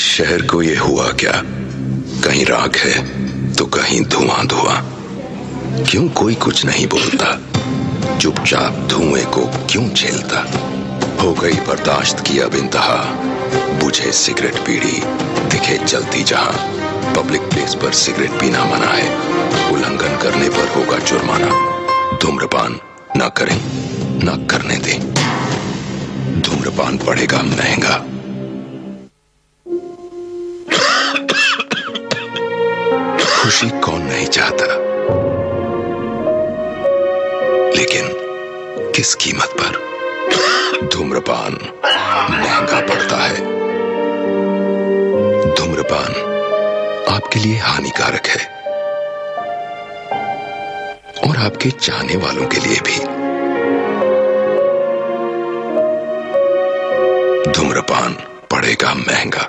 इस शहर को ये हुआ क्या? कहीं राख है तो कहीं धुआं धुआं। क्यों कोई कुछ नहीं बोलता? चुपचाप धुएं को क्यों झेलता? हो गई बर्दाश्त की अब इंतहा। बुझे सिगरेट बीड़ी दिखे जलती जहां। पब्लिक प्लेस पर सिगरेट पीना मना है, उल्लंघन करने पर होगा जुर्माना। धूम्रपान ना करें, ना करने दें। धूम्रपान पड़ेगा महंगा। खुशी कौन नहीं चाहता, लेकिन किस कीमत पर? धूम्रपान महंगा पड़ता है। धूम्रपान आपके लिए हानिकारक है और आपके चाहने वालों के लिए भी। धूम्रपान पड़ेगा महंगा।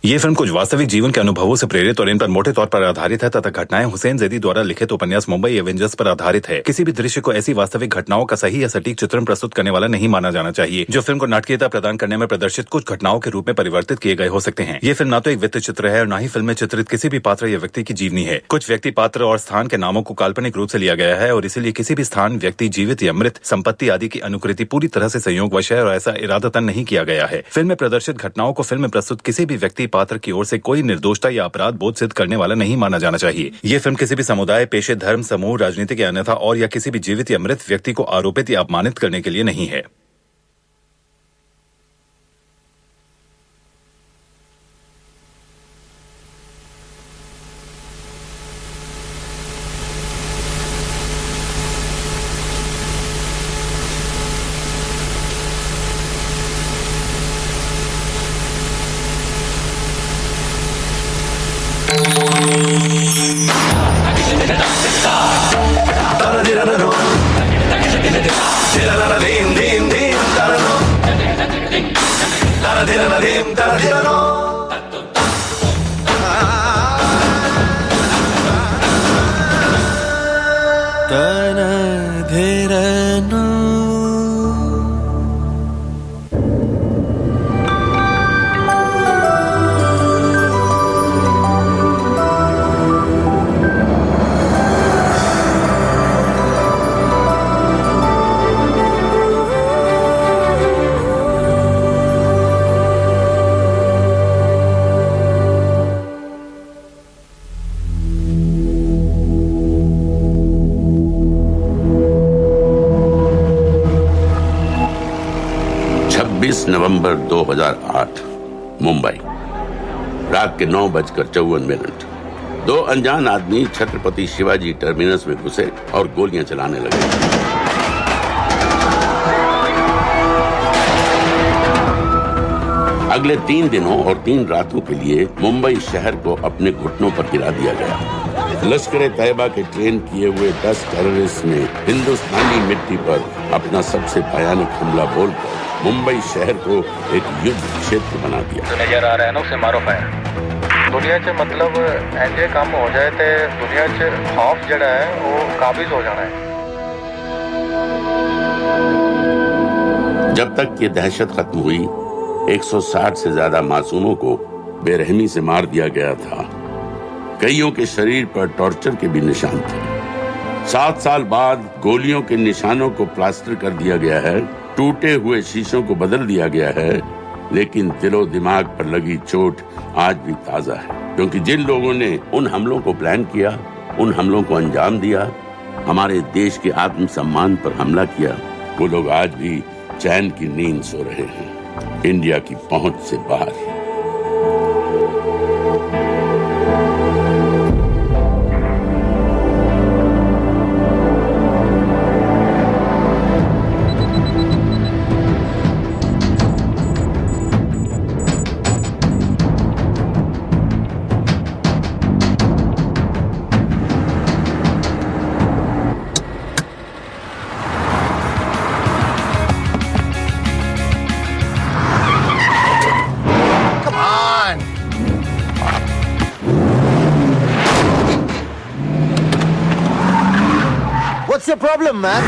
ये फिल्म कुछ वास्तविक जीवन के अनुभवों से प्रेरित और इन पर मोटे तौर पर आधारित है तथा घटनाएं हुसैन जैदी द्वारा लिखित उपन्यास मुंबई एवेंजर्स पर आधारित है। किसी भी दृश्य को ऐसी वास्तविक घटनाओं का सही या सटीक चित्रण प्रस्तुत करने वाला नहीं माना जाना चाहिए, जो फिल्म को नाटकीयता प्रदान करने में प्रदर्शित कुछ घटनाओं के रूप में परिवर्तित किए गए हो सकते हैं। ये फिल्म न तो एक वित्त चित्र है और न ही फिल्म में चित्रित किसी भी पात्र या व्यक्ति की जीवनी है। कुछ व्यक्ति, पात्र और स्थान के नामों को काल्पनिक रूप से लिया गया है और इसीलिए किसी भी स्थान, व्यक्ति, जीवित या मृत, संपत्ति आदि की अनुकृति पूरी तरह से संयोगवश है और ऐसा इरादतन नहीं किया गया है। फिल्म में प्रदर्शित घटनाओं को फिल्म में प्रस्तुत किसी भी व्यक्ति, पात्र की ओर से कोई निर्दोषता या अपराध बोध सिद्ध करने वाला नहीं माना जाना चाहिए। ये फिल्म किसी भी समुदाय, पेशे, धर्म, समूह, राजनीतिक या अन्यथा और या किसी भी जीवित या मृत व्यक्ति को आरोपित या अपमानित करने के लिए नहीं है। नवंबर 2008 मुंबई, रात के 9:54। दो अनजान आदमी छत्रपति शिवाजी टर्मिनस में घुसे और गोलियां चलाने लगे। अगले 3 दिनों और 3 रातों के लिए मुंबई शहर को अपने घुटनों पर गिरा दिया गया। लश्कर-ए-तैयबा के ट्रेन किए हुए 10 टेररिस्ट ने हिंदुस्तानी मिट्टी पर अपना सबसे भयानक हमला बोलकर मुंबई शहर को एक युद्ध क्षेत्र बना दिया। जो नजर आ रहा है ना, उसे मारो फायर। दुनिया च मतलब ऐसे काम हो जाए तो दुनिया च खौफ जड़ा है वो काबिज हो जाना है। जब तक ये दहशत खत्म हुई, 160 से ज्यादा मासूमों को बेरहमी से मार दिया गया था। कईयों के शरीर पर टॉर्चर के भी निशान थे। 7 साल बाद गोलियों के निशानों को प्लास्टर कर दिया गया है, टूटे हुए शीशों को बदल दिया गया है, लेकिन दिलो दिमाग पर लगी चोट आज भी ताजा है। क्योंकि जिन लोगों ने उन हमलों को प्लान किया, उन हमलों को अंजाम दिया, हमारे देश के आत्मसम्मान पर हमला किया, वो लोग आज भी चैन की नींद सो रहे हैं, इंडिया की पहुंच से बाहर। What's your problem, man?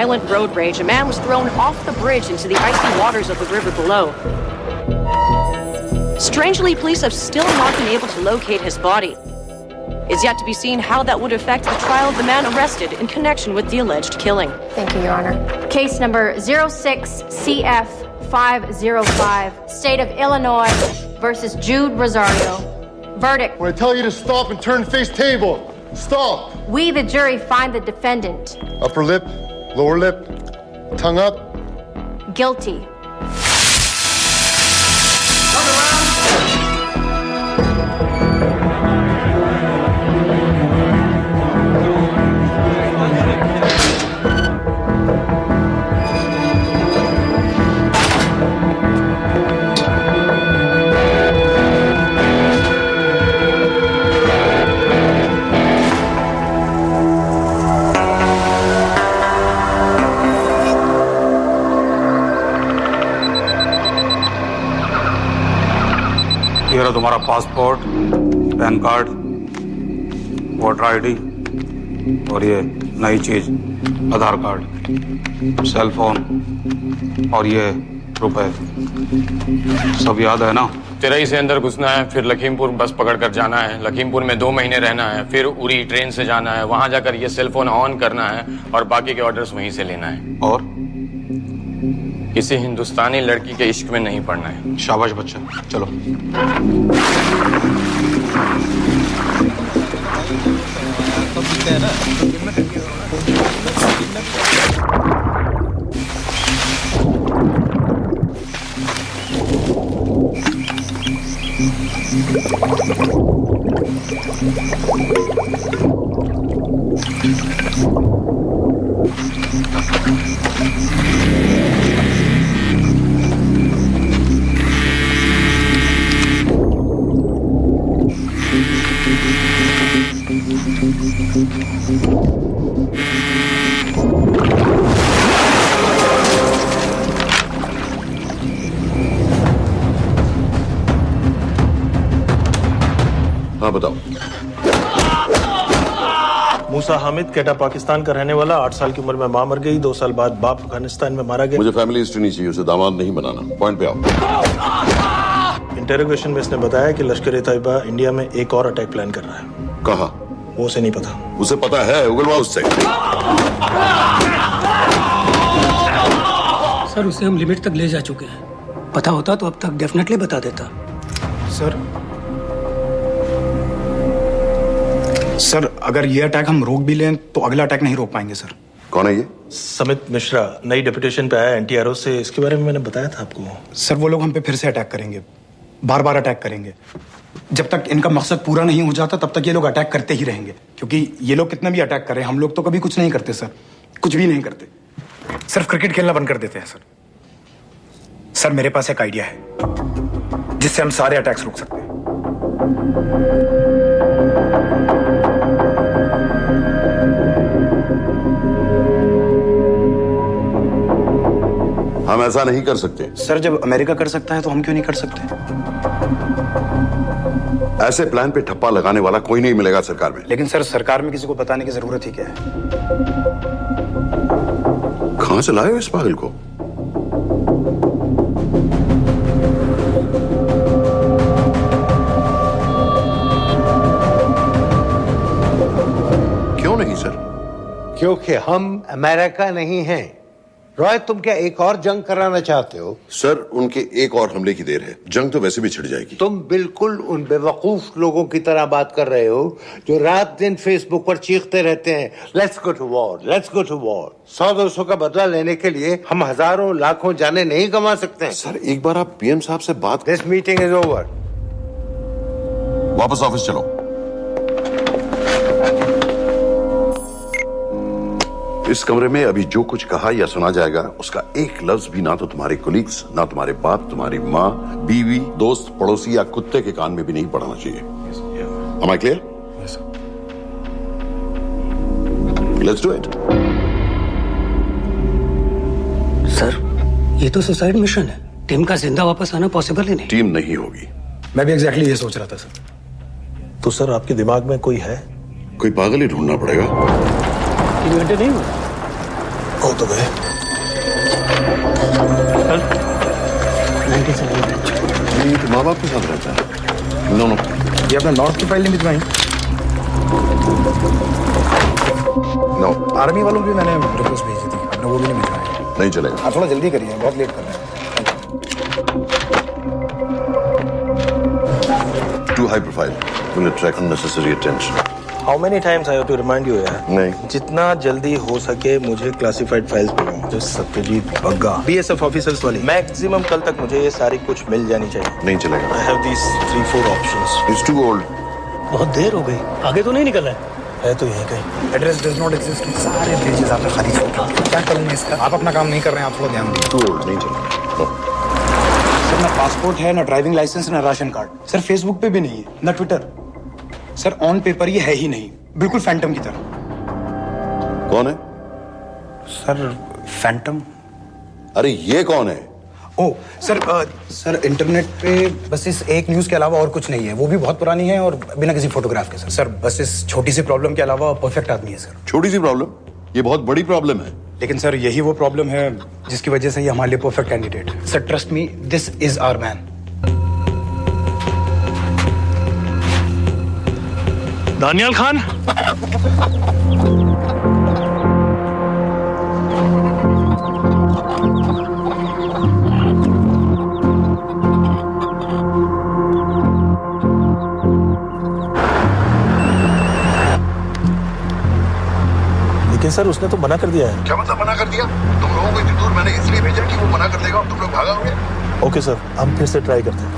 violent road rage, a man was thrown off the bridge into the icy waters of the river below. Strangely, police have still not been able to locate his body. It's yet to be seen how that would affect the trial of the man arrested in connection with the alleged killing. Thank you, Your Honor. Case number 06CF505, State of Illinois versus Jude Rosario. Verdict. When I tell you to stop and turn face table, stop. We, the jury, find the defendant Upper lip, lower lip, tongue up. guilty. ये रहा तुम्हारा passport, pan card, voter ID और ये नई चीज आधार card, cell phone और ये रुपए। सब याद है ना? तिरई से अंदर घुसना है, फिर लखीमपुर बस पकड़कर जाना है, लखीमपुर में 2 महीने रहना है, फिर उरी ट्रेन से जाना है, वहां जाकर ये सेल फोन ऑन करना है और बाकी के ऑर्डर्स वहीं से लेना है। और किसी हिंदुस्तानी लड़की के इश्क में नहीं पड़ना है। शाबाश बच्चा, चलो। हाँ बताओ। मूसा हामिद, केटा पाकिस्तान का रहने वाला, 8 साल की उम्र में मां मर गई, 2 साल बाद बाप अफगानिस्तान में मारा गया। मुझे फैमिली हिस्ट्री नहीं चाहिए, उसे दामाद नहीं बनाना। पॉइंट पे आओ। इंटेरोगेशन में इसने बताया कि लश्कर ए तैयबा इंडिया में एक और अटैक प्लान कर रहा है। कहाँ? वो उसे नहीं पता। उसे पता है, उगलवा उससे। सर, उसे हम लिमिट तक ले जा चुके हैं। पता होता तो अब तक डेफिनेटली बता देता। सर, अगर ये अटैक हम रोक भी लें तो अगला अटैक नहीं रोक पाएंगे सर। कौन है ये? समित मिश्रा, नई डेपुटेशन पे आया एनटीआरओ से। इसके बारे में मैंने बताया था आपको। सर, वो लोग हम पे फिर से अटैक करेंगे, बार बार अटैक करेंगे। जब तक इनका मकसद पूरा नहीं हो जाता तब तक ये लोग अटैक करते ही रहेंगे, क्योंकि ये लोग कितना भी अटैक करें, हम लोग तो कभी कुछ नहीं करते सर, कुछ भी नहीं करते। सिर्फ क्रिकेट खेलना बंद कर देते हैं सर। सर, मेरे पास एक आइडिया है जिससे हम सारे अटैक्स रोक सकते हैं। हम ऐसा नहीं कर सकते। सर, जब अमेरिका कर सकता है तो हम क्यों नहीं कर सकते? ऐसे प्लान पे ठप्पा लगाने वाला कोई नहीं मिलेगा सरकार में। लेकिन सर, सरकार में किसी को बताने की जरूरत ही क्या है? कहां से लाए हो इस पागल को? क्यों नहीं सर? क्योंकि हम अमेरिका नहीं हैं। रॉय, तुम क्या एक और जंग कराना चाहते हो? सर, उनके एक और हमले की देर है, जंग तो वैसे भी छिड़ जाएगी। तुम बिल्कुल उन बेवकूफ लोगों की तरह बात कर रहे हो जो रात दिन फेसबुक पर चीखते रहते हैं, let's go to war, let's go to war. 100-200 का बदला लेने के लिए हम हजारों लाखों जाने नहीं कमा सकते। सर, एक बार आप पीएम साहब से बात। This meeting is over. वापस ऑफिस चलो। इस कमरे में अभी जो कुछ कहा या सुना जाएगा उसका एक लफ्ज भी ना तो तुम्हारे कोलीग्स, ना तुम्हारे बाप, तुम्हारी माँ, बीवी, दोस्त, पड़ोसी या कुत्ते के कान में भी नहीं पड़ना चाहिए। Am I clear? Yes, sir. Let's do it. Sir, ये तो सुसाइड मिशन है। टीम का जिंदा वापस आना पॉसिबल ही नहीं। टीम नहीं होगी। मैं भी एग्जैक्टली ये सोच रहा था सर। तो सर, आपके दिमाग में कोई है? कोई पागल ही ढूंढना पड़ेगा। 3 घंटे नहीं हुए। हो तो गए। तो माँ बाप के साथ रहता है? नो नो, ये अपना नॉर्थ की फाइल नहीं भिजवाई? नो, आर्मी वालों की मैंने रिक्वेस्ट भेजी थी, अपने वो भी नहीं भिजवाई। नहीं चलेगा। हाँ थोड़ा जल्दी करिए, बहुत लेट कर रहे हैं। Too high profile. Will attract unnecessary attention. How many times I have to remind you यार? नहीं। जितना जल्दी हो सके मुझे क्लासिफाइड फाइल्स भेजो। जो सत्यजीत बग्गा BSF ऑफिसर्स वाली मैक्सिमम कल तक मुझे ये सारी कुछ मिल जानी चाहिए। नहीं चलेगा। I have these 3-4 options. It's too old. बहुत देर हो गई, आगे तो नहीं निकला है तो यहीं कहीं। एड्रेस डज नॉट एग्जिस्ट, सारे पेजेस आपने खाली छोड़। क्या करूँ मैं इसका? आप अपना काम नहीं कर रहे हैं, आप थोड़ा ध्यान दीजिए। Too old, नहीं चलेगा। सर ना पासपोर्ट है, ना ड्राइविंग लाइसेंस, ना राशन कार्ड। सर फेसबुक पे भी नहीं है, ना ट्विटर। सर ऑन पेपर ये है ही नहीं, बिल्कुल फैंटम की तरह। कौन है? Sir Phantom. अरे ये कौन है? ओ सर सर इंटरनेट पे बस इस एक न्यूज के अलावा और कुछ नहीं है, वो भी बहुत पुरानी है और बिना किसी फोटोग्राफ के। सर बस इस छोटी सी प्रॉब्लम के अलावा परफेक्ट आदमी है सर। छोटी सी प्रॉब्लम? ये बहुत बड़ी प्रॉब्लम है। लेकिन सर यही वो प्रॉब्लम है जिसकी वजह से ये हमारे लिए परफेक्ट कैंडिडेट है। Sir trust me, this is our man. Daniyal Khan. लेकिन सर उसने तो मना कर दिया है। क्या मतलब मना कर दिया? तुम लोगों को इतनी दूर मैंने इसलिए भेजा कि वो मना कर देगा और तुम लोग भागोगे। ओके सर, हम फिर से ट्राई करते हैं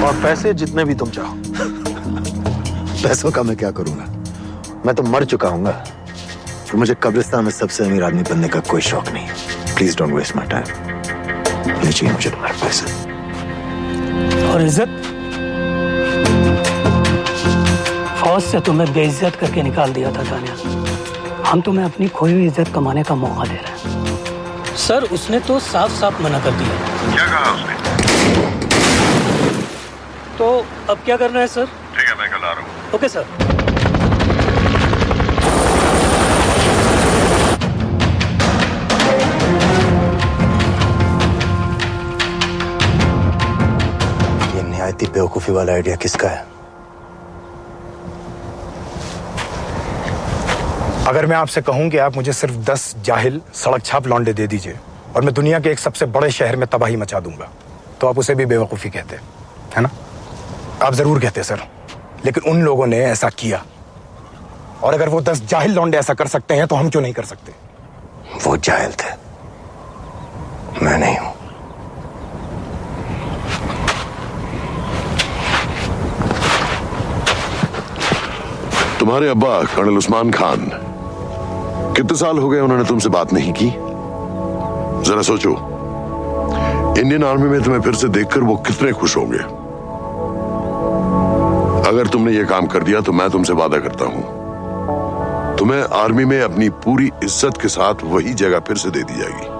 और पैसे जितने भी तुम चाहो। पैसों का मैं क्या करूंगा? मैं तो मर चुका हूंगा। तो मुझे कब्रिस्तान में सबसे अमीर आदमी बनने का कोई शौक नहीं। Please don't waste my time. नहीं चाहिए मुझे तुम्हारे पैसे। और इज्जत? फौज से तुम्हें बेइज्जत करके निकाल दिया था दानिया। हम तुम्हें अपनी खोई हुई इज्जत कमाने का मौका दे रहे हैं। सर उसने तो साफ साफ मना कर दिया। क्या कहा उसने? तो अब क्या करना है सर? ठीक है, मैं कल आ रहा हूँ। Okay sir. ये निहायती बेवकूफी वाला आइडिया किसका है? अगर मैं आपसे कहूं कि आप मुझे सिर्फ 10 जाहिल सड़क छाप लौंडे दे दीजिए और मैं दुनिया के एक सबसे बड़े शहर में तबाही मचा दूंगा, तो आप उसे भी बेवकूफी कहते है ना? आप जरूर कहते सर, लेकिन उन लोगों ने ऐसा किया। और अगर वो 10 जाहिल लौंडे ऐसा कर सकते हैं तो हम क्यों नहीं कर सकते? वो जाहिल थे, मैं नहीं हूं। तुम्हारे अब्बा कर्नल उस्मान खान, कितने साल हो गए उन्होंने तुमसे बात नहीं की? जरा सोचो, इंडियन आर्मी में तुम्हें फिर से देखकर वो कितने खुश होंगे। अगर तुमने ये काम कर दिया तो मैं तुमसे वादा करता हूं, तुम्हें आर्मी में अपनी पूरी इज्जत के साथ वही जगह फिर से दे दी जाएगी।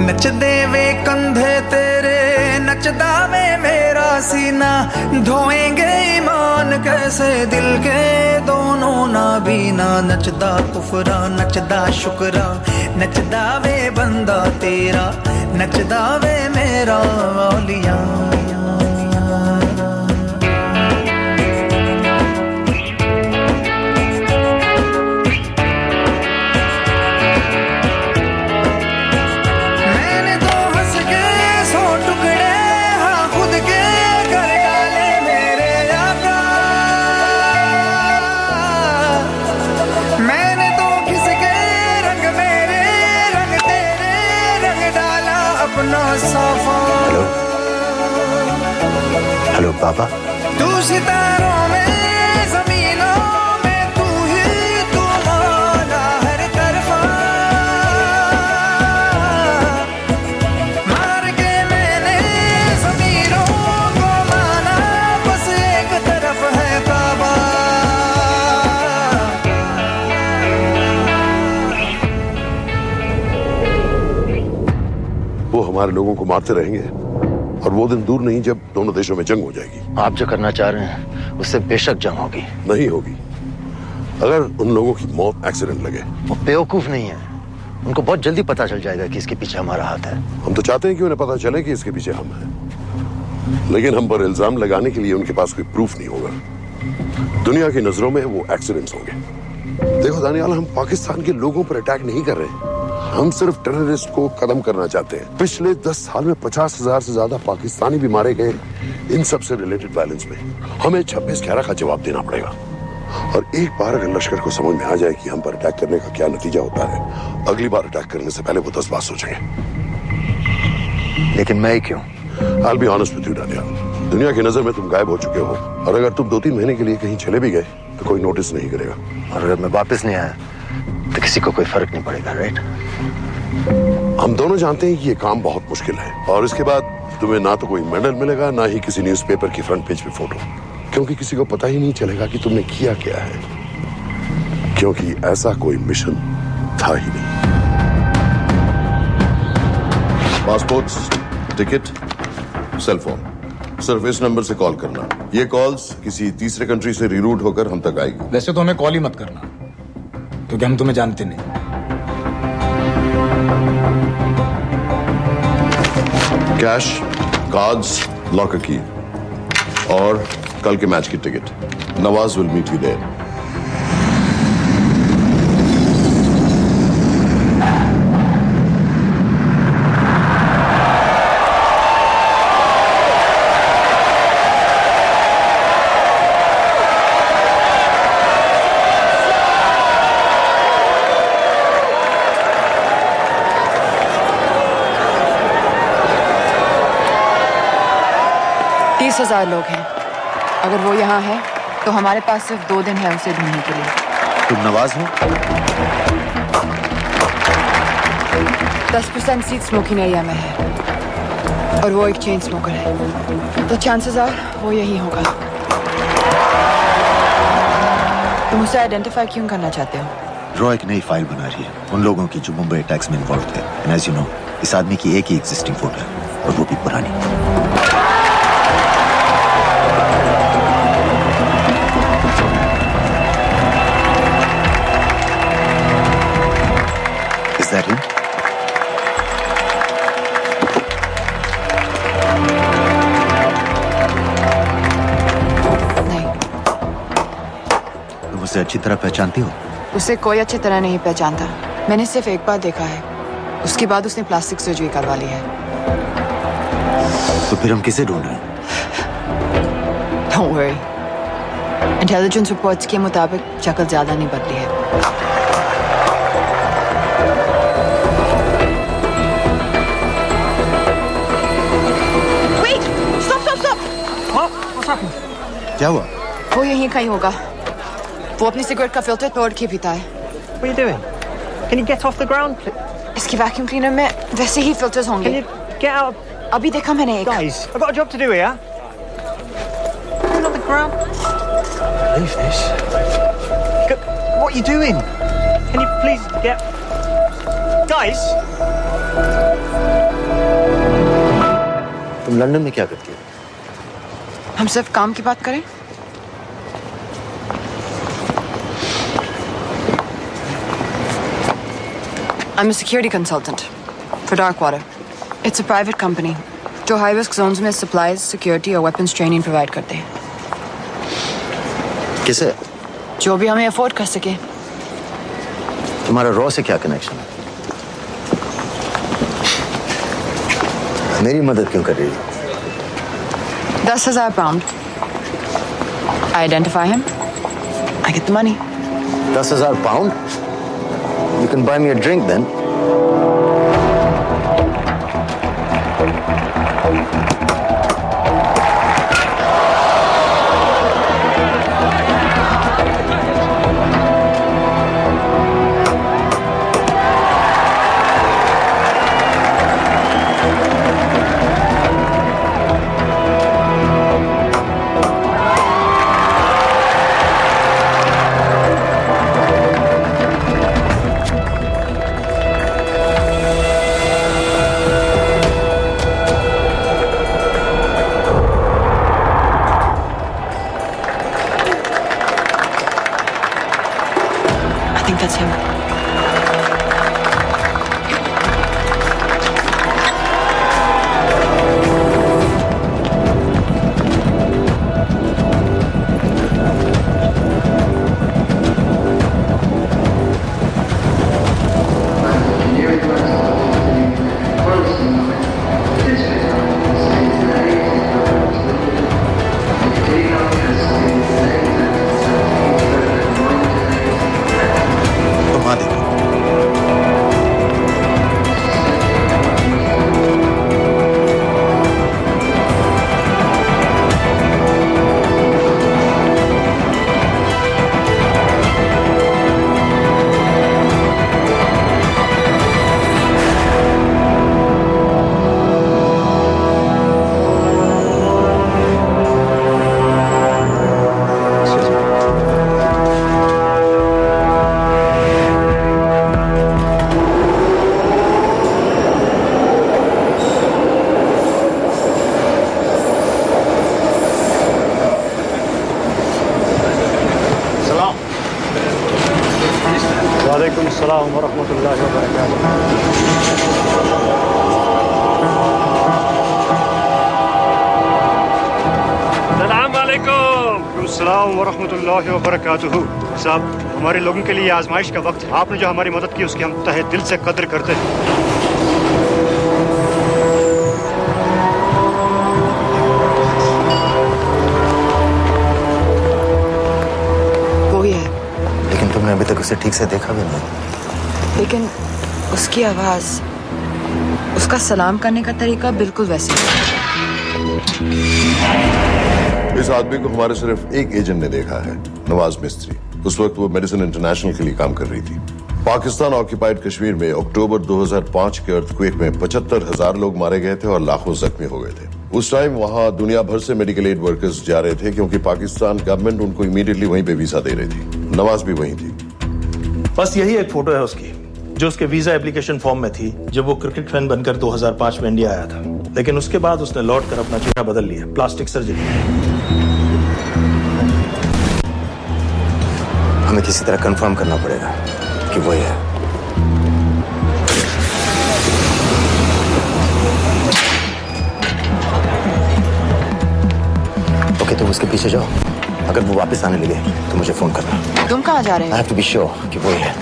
नचदे वे कंधे तेरे, नचदा वे मेरा सीना, ढोएंगे ईमान कैसे दिल के दोनों नाबीना। नचदा कुफरा नचदा शुक्रा, नचदा वे बंदा तेरा, नचदा वे मेरा औलिया। हेलो पापा। तू सितारों में, जमीनों में, तू ही तू मौला हर तरफा। मार के मैंने जमीनों को माना, बस एक तरफ है काबा। वो हमारे लोगों को मारते रहेंगे और वो दिन दूर नहीं जब दोनों देशों में जंग हो जाएगी। आप जो करना चाह रहे हैं उससे बेशक जंग होगी। नहीं होगी। अगर उन लोगों की मौत एक्सीडेंट लगे। वो बेवकूफ नहीं है, उनको बहुत जल्दी पता चल जाएगा कि इसके पीछे हमारा हाथ है। हम तो चाहते हैं कि उन्हें पता चले कि इसके पीछे हम हैं, लेकिन हम पर इल्जाम लगाने के लिए उनके पास कोई प्रूफ नहीं होगा। दुनिया की नजरों में वो एक्सीडेंट्स होंगे। देखो दानियाल, हम पाकिस्तान के लोगों पर अटैक नहीं कर रहे, हम सिर्फ टेररिस्ट को खत्म करना चाहते हैं। पिछले 10 साल में 50,000 से ज्यादा पाकिस्तानी भी मारे गए इन सब से रिलेटेड वायलेंस में। हमें 26/11 का जवाब देना पड़ेगा। और एक बार अगर लश्कर को समझ में आ जाए कि हम पर अटैक करने का क्या नतीजा होता है, अगली बार अटैक करने से पहले वो 10 बार सोचेंगे। लेकिन मैं क्यों? I'll be honest with you, Daniyal, दुनिया की नजर में तुम गायब हो चुके हो, और अगर तुम 2-3 महीने के लिए कहीं चले भी गए तो कोई नोटिस नहीं करेगा। और अगर मैं वापस नहीं आया तो किसी को कोई फर्क नहीं पड़ेगा, राइट? हम दोनों जानते हैं कि ये काम बहुत मुश्किल है, और इसके बाद तुम्हें ना तो कोई मेडल मिलेगा, ना ही किसी न्यूज़पेपर की फ्रंट पेज पे फोटो, क्योंकि किसी को पता ही नहीं चलेगा कि तुमने किया क्या है, क्योंकि ऐसा कोई मिशन था ही नहीं। पासपोर्ट्स, टिकट, सेल फोन, सिर्फ इस नंबर से कॉल करना। ये कॉल्स किसी तीसरे कंट्री से रीरूट होकर हम तक आएगी। वैसे तो हमें कॉल ही मत करना, क्योंकि हम तुम्हें जानते नहीं। कैश, कार्ड्स, लॉकर की और कल के मैच की ticket. Nawaz will meet you there. हजार लोग हैं। अगर वो यहाँ है तो हमारे पास सिर्फ 2 दिन है उसे ढूंढने के लिए। तुम नवाज हो? 10% सीट स्मोकिंग एरिया में है और वो एक चेन स्मोकर है, तो चांसेस आर वो यही होगा। तुम उसे आइडेंटिफाई क्यों करना चाहते हो? रॉ एक नई फाइल बना रही है उन लोगों की जो मुंबई अटैक्स में इन्वॉल्व थे। एंड एज यू नो, इस आदमी की एक ही एग्जिस्टिंग फोटो है और वो भी पुरानी। Is that him? नहीं। तुम उसे अच्छी तरह पहचानती हो? उसे कोई अच्छी तरह नहीं पहचानता। मैंने सिर्फ एक बार देखा है, उसके बाद उसने प्लास्टिक सर्जरी करवा ली है। तो फिर हम किसे ढूंढ रहे हैं? Don't worry. इंटेलिजेंस रिपोर्ट्स के मुताबिक शक्ल ज्यादा नहीं बदली है। Wait! Stop! Stop! Stop! What's happened? क्या हुआ? वो यहीं कहीं होगा। वो अपनी सिगरेट का फिल्टर तोड़ के पीता है। What are you doing? Can you get off the ground, please? इसकी वैक्यूम क्लीनर में वैसे ही फिल्टर्स होंगे। Can you get out? अभी देखा मैंने एक। Guys, I've got a job to do here. Get on the ground. Leave this. What are you doing? Can you please get... Guys? तुम London में क्या करती हो? हम सिर्फ काम की बात करें? I'm a security consultant for Darkwater. It's a private company जो high risk zones में supplies, security और weapons training provide करते हैं। किसे? जो भी हमें अफोर्ड कर सके। तुम्हारा रॉ से क्या कनेक्शन है? मेरी मदद क्यों कर रही है? 10,000 pound. I identify him. I get the money. 10,000 pound? You can buy me a drink then. That's him. साहब, हमारे लोगों के लिए आजमाइश का वक्त है। आपने जो हमारी मदद की उसकी हम तहे दिल से कद्र करते हैं। वो ही है। लेकिन तुमने अभी तक उसे ठीक से देखा भी नहीं। लेकिन उसकी आवाज, उसका सलाम करने का तरीका बिल्कुल वैसे ही। इस आदमी को हमारे सिर्फ एक एजेंट ने देखा है, नवाज मिस्त्री। उस वक्त वो मेडिसिन इंटरनेशनल के लिए काम कर रही थी। पाकिस्तान ऑक्यूपाइड कश्मीर में अक्टूबर 2005 के अर्थक्वेक में 75,000 लोग मारे गए थे और लाखों जख्मी हो गए थे। उस टाइम वहां दुनिया भर से मेडिकल एड वर्कर्स जा रहे थे क्योंकि पाकिस्तान गवर्नमेंट उनको इमीडिएटली वहीं पे वीजा दे रही थी। नवाज भी वहीं थी। बस यही एक फोटो है उसकी, जो उसके वीजा एप्लीकेशन फॉर्म में थी जब वो क्रिकेट फैन बनकर 2005 में इंडिया आया था। लेकिन उसके बाद उसने लौट कर अपना चेहरा बदल लिया, प्लास्टिक सर्जरी। हमें किसी तरह कंफर्म करना पड़ेगा कि वो है। ओके, तुम उसके पीछे जाओ। अगर वो वापस आने लगे तो मुझे फोन करना। तुम कहाँ जा रहे हो? I have to be sure कि वो है।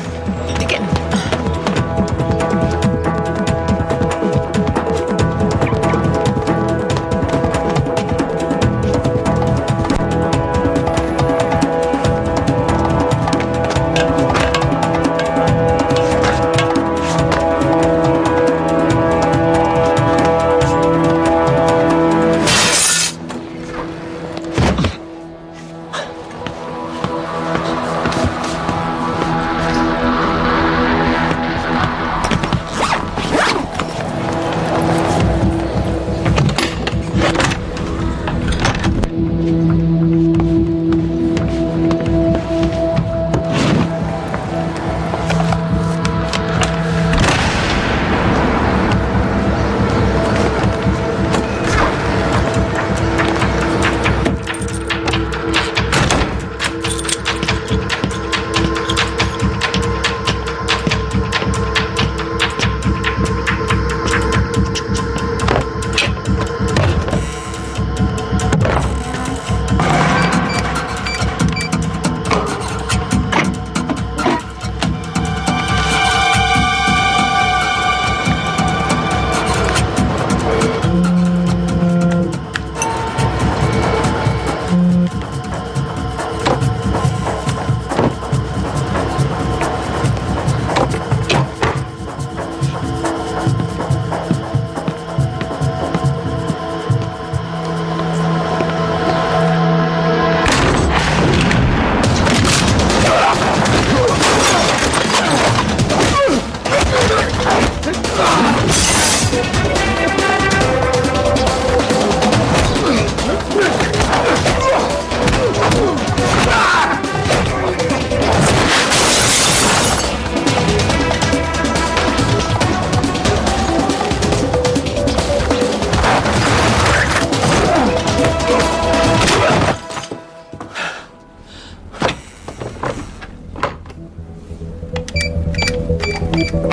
साजिद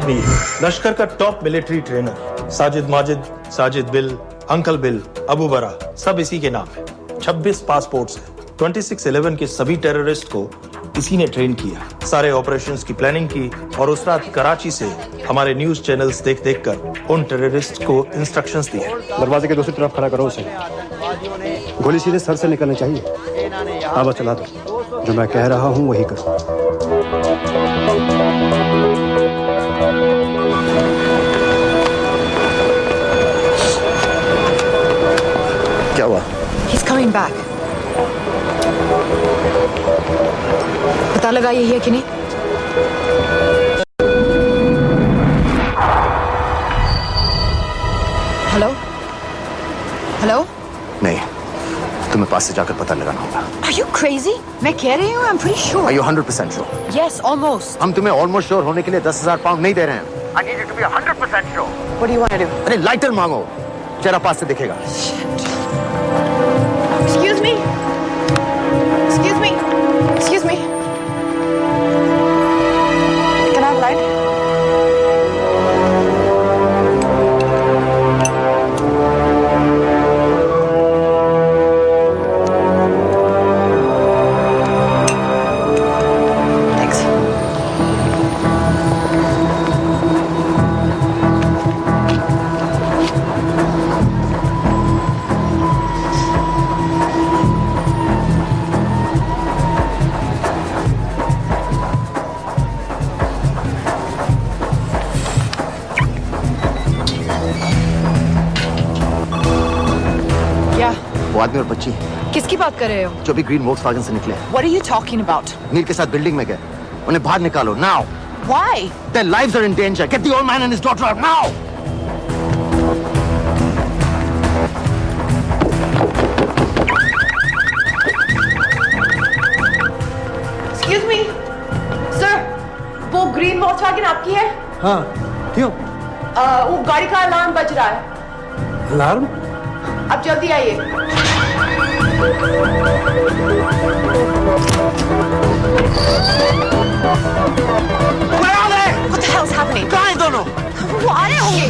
मीर, लश्कर का top military trainer. Sajid Majid, Sajid bill, uncle bill, Abu बरा, सब इसी के नाम है। 26 पासपोर्ट्स हैं। 26/11 के सभी टेररिस्ट को इसी ने ट्रेन किया। सारे ऑपरेशंस की प्लानिंग की और उस रात कराची से हमारे न्यूज चैनल्स देख देख कर उन टेररिस्ट को इंस्ट्रक्शंस दिए। दरवाजे के दूसरी तरफ खड़ा करो उसे। गोली सीधे सर से निकलनी चाहिए। आवाज चला दो। जो मैं कह रहा हूं वही करो। क्या हुआ? He's coming back. पता लगा यही है कि नहीं? हेलो? हेलो? नहीं, तुम्हें पास से जाकर पता लगाना होगा। Are you crazy? मैं कह रही हूँ, I'm pretty sure. Are you 100% sure? Yes, almost. हम तुम्हें almost sure होने के लिए 10,000 पाउंड नहीं दे रहे हैं। I need you to be 100% sure. What do you want to do? अरे लाइटर मांगो, जरा पास से दिखेगा। Excuse me. Excuse me. Excuse me. Can I have light? Thanks. क्या? वो आदमी और बच्ची किसकी बात कर रहे हो? जो भी ग्रीन वोक्सवैगन से निकले। What are you talking about? नील के साथ बिल्डिंग में गए। उन्हें बाहर निकालो now. Why? Their lives are in danger. Get the old man and his daughter out now. Excuse me, sir. वो ग्रीन वॉल्क्सवैगन आपकी है? हाँ, क्यों? वो गाड़ी का अलार्म बज रहा है। अलार्म? आप जल्दी आइए। Where are they? What the hell's happening? कहाँ हैं दोनों? वो आ रहे होंगे।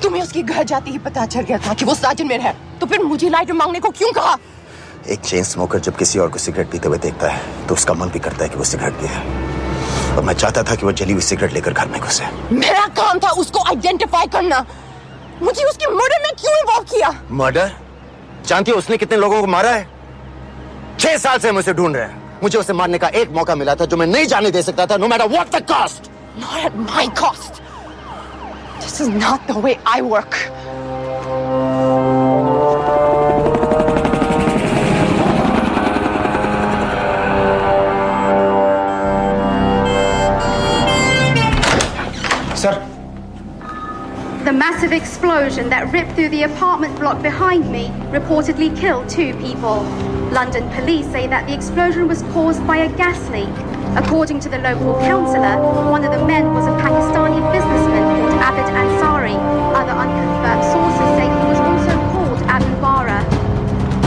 तुम्हें उसके घर जाते ही पता चल गया था कि वो साजिद में है, तो फिर मुझे लाइटर मांगने को क्यों कहा? एक चेन स्मोकर जब किसी और को सिगरेट पीते हुए देखता है तो उसका मन भी करता है कि वो सिगरेट पिए। और मैं चाहता था कि वो जली हुई सिगरेट लेकर घर में घुसे। मेरा काम था उसको आइडेंटिफाई करना। मुझे उसके मर्डर में क्यों इन्वॉल्व किया? मर्डर? जानती हो उसने कितने लोगों को मारा है? 6 साल से हम उसे ढूंढ रहे हैं। मुझे उसे मारने का एक मौका मिला था जो मैं नहीं जाने दे सकता था, no matter what the cost. Not at my cost. This is not the way I work. The massive explosion explosion that ripped through the apartment block behind me reportedly killed 2 people. London police say that the explosion was caused by a gas leak. According to the local councillor, one of the men was a Pakistani businessman called Abid Ansari. Other unconfirmed sources say he was also called Abu Bara.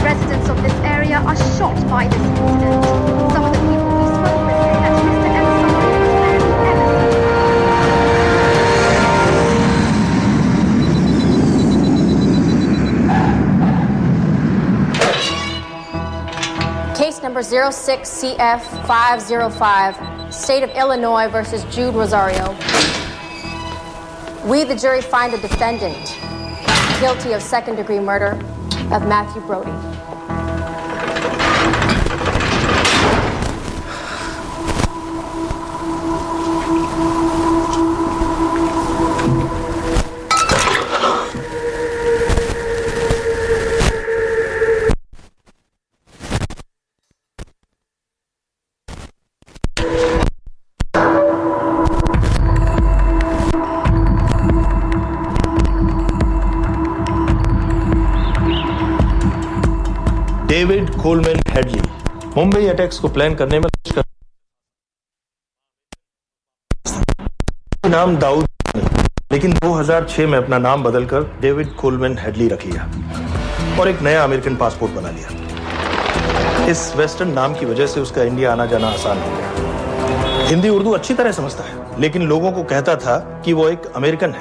Residents of this area are shocked by this incident. Some of the people we spoke with say that Mr. Ansari was very evident. Case number 06CF505, State of Illinois versus Jude Rosario. We, the jury, find the defendant guilty of second-degree murder of Matthew Brody. David Coleman Headley Mumbai attacks को plan करने में नाम दाऊद, लेकिन 2006 में अपना नाम बदलकर David Coleman Headley रख लिया और एक नया अमेरिकन पासपोर्ट बना लिया। इस वेस्टर्न नाम की वजह से उसका इंडिया आना जाना आसान हो गया। हिंदी उर्दू अच्छी तरह समझता है, लेकिन लोगों को कहता था कि वो एक अमेरिकन है।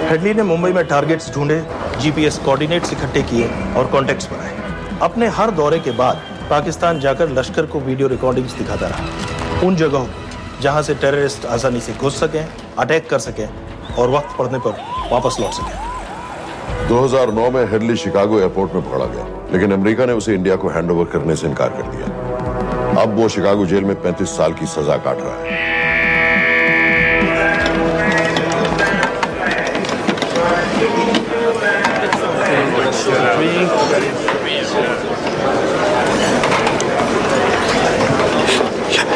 हेडली ने मुंबई में टारगेट्स ढूंढे, जीपीएस कोऑर्डिनेट्स इकट्ठे किए और कॉन्टेक्ट्स बनाए। अपने हर दौरे के बाद पाकिस्तान जाकर लश्कर को वीडियो रिकॉर्डिंग्स दिखाता रहा, उन जगहों को जहां से टेररिस्ट आसानी से घुस सकें, अटैक कर सकें और वक्त पड़ने पर वापस लौट सकें। 2009 में हेडली शिकागो एयरपोर्ट में पकड़ा गया, लेकिन अमेरिका ने उसे इंडिया को हैंडओवर करने से इनकार कर दिया। अब वो शिकागो जेल में 35 साल की सजा काट रहा है।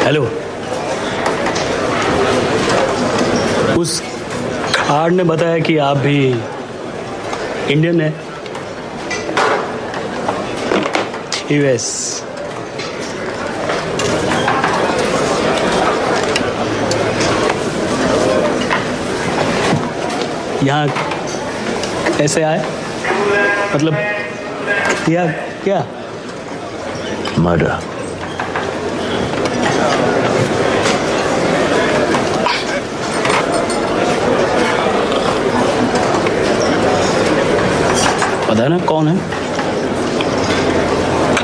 हेलो, उस कार्ड ने बताया कि आप भी इंडियन हैं। यूएस। यहाँ कैसे आए? मतलब किया क्या? मर्डर। पता ना कौन है?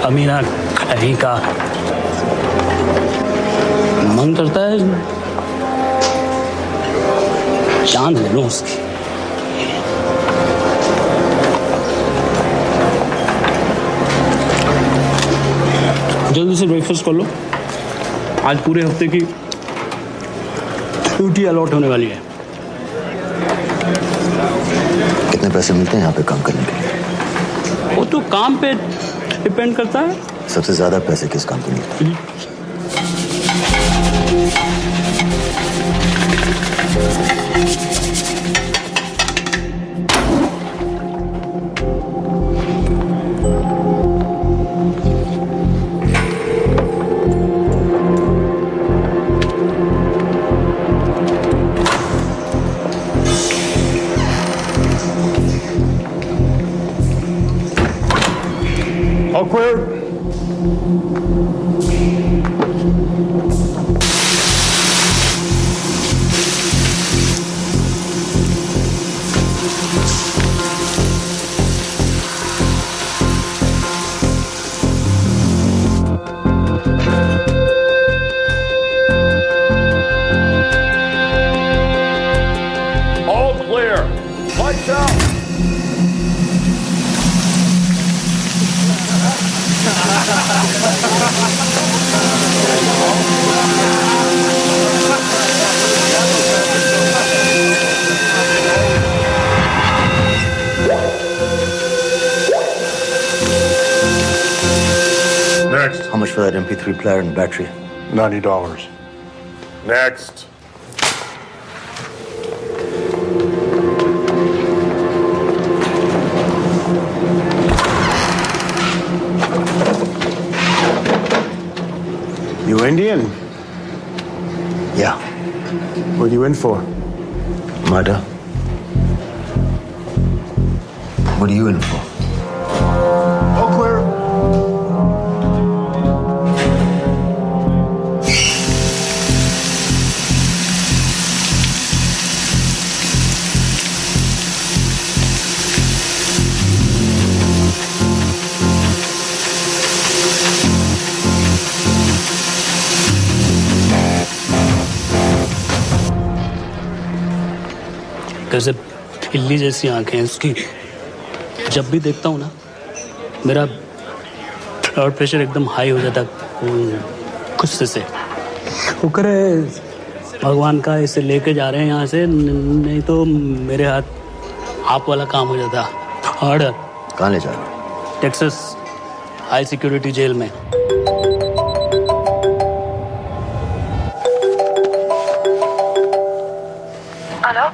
अमीना कहीं का। मन करता है जान ले लो उसकी। जल्दी से ब्रेकफास्ट कर लो, आज पूरे हफ्ते की ड्यूटी अलॉट होने वाली है। कितने पैसे मिलते हैं यहाँ पे काम करने के लिए? वो तो काम पे डिपेंड करता है। सबसे ज्यादा पैसे किस काम पे मिलते हैं? All clear? All clear. Lights out. Next. How much for that MP3 player and battery? $90. Next. Indian? Yeah. What are you in for? Murder. What are you in for? All clear. कैसे खिल्ली जैसी आंखें हैं उसकी। जब भी देखता हूँ ना मेरा ब्लड प्रेशर एकदम हाई हो जाता गुस्से से। शुक्र है भगवान का इसे लेके जा रहे हैं यहाँ से, नहीं तो मेरे हाथ आप वाला काम हो जाता। ऑर्डर। कहाँ ले जा रहे हो? टेक्सास हाई सिक्योरिटी जेल में। हेलो।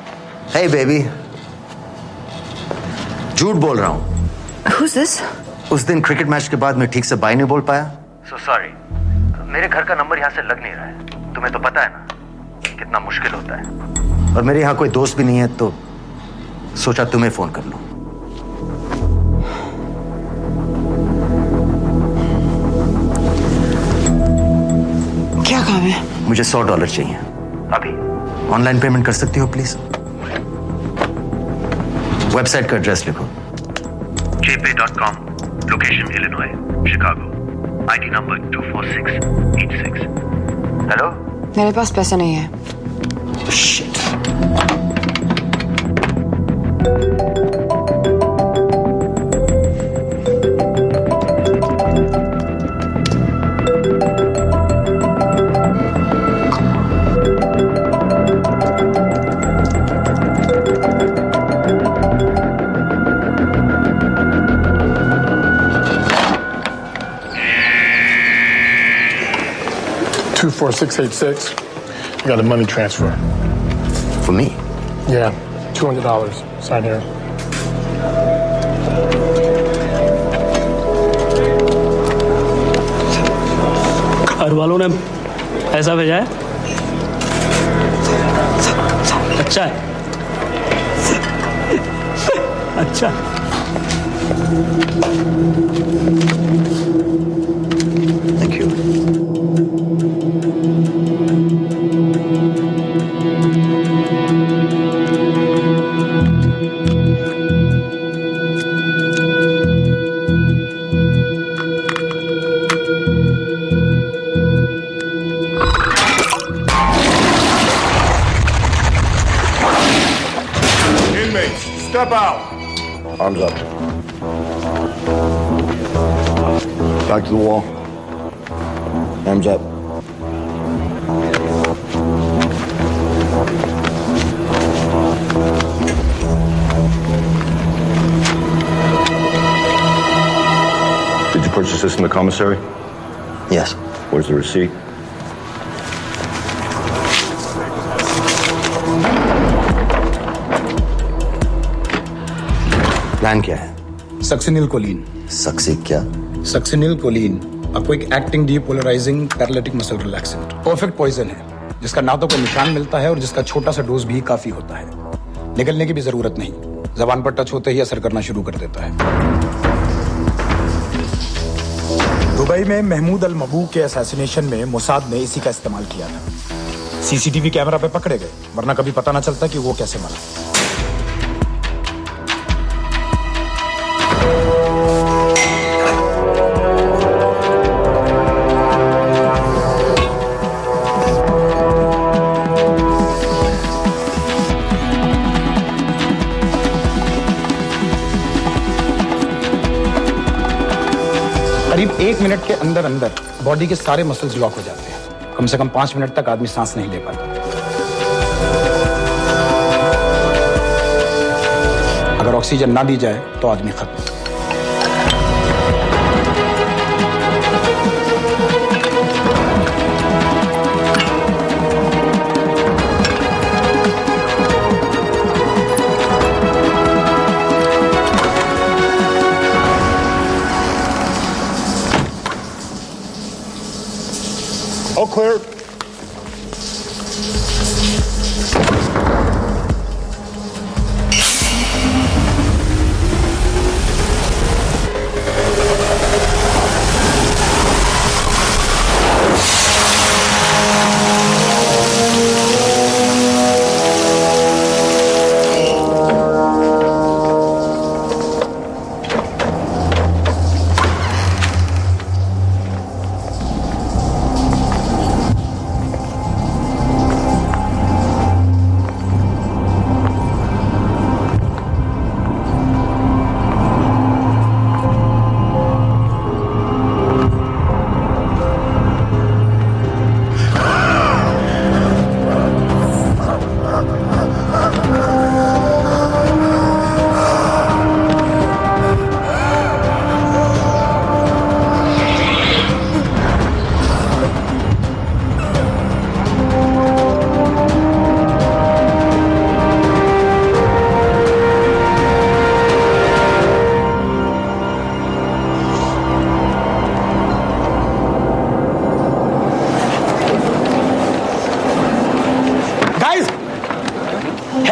Hey baby, झूठ बोल रहा हूँ। Who's this? उस दिन क्रिकेट मैच के बाद मैं ठीक से बाय नहीं बोल पाया। So sorry. मेरे घर का नंबर यहाँ से लग नहीं रहा है। तुम्हें तो पता है ना कितना मुश्किल होता है। और मेरे यहाँ कोई दोस्त भी नहीं है तो सोचा तुम्हें फोन कर लूं। क्या काम है? मुझे $100 चाहिए। अभी? ऑनलाइन पेमेंट कर सकती हो प्लीज? वेबसाइट का एड्रेस लिखो। jpay.com, location Illinois, Chicago, ID number 24686। Hello? मेरे पास पैसे नहीं है। Shit. I got a money transfer. For me? Yeah, $200. Sign here. घर वालों ने पैसा भेजा है? अच्छा है। अच्छा। Thank you. Step out. Arms up. Back to the wall. Arms up. Did you purchase this in the commissary? Yes. Where's the receipt? Plan क्या है? Succinylcholine. सक्सी क्या? Succinylcholine a quick acting depolarizing paralytic muscle relaxant. Perfect poison है जिसका ना तो कोई निशान मिलता है और जिसका छोटा सा डोज भी काफी होता है। निकलने की भी जरूरत नहीं, जबान पर टच होते ही असर करना शुरू कर देता है। दुबई में महमूद अल मबू के असैसिनेशन में मोसाद ने इसी का इस्तेमाल किया था। सीसीटीवी कैमरा पे पकड़े गए, वरना कभी पता ना चलता कि वो कैसे मरा। करीब 1 मिनट के अंदर अंदर बॉडी के सारे मसल्स लॉक हो जाते हैं। कम से कम 5 मिनट तक आदमी सांस नहीं ले पाता। अगर ऑक्सीजन ना दी जाए तो आदमी खत्म। All clear.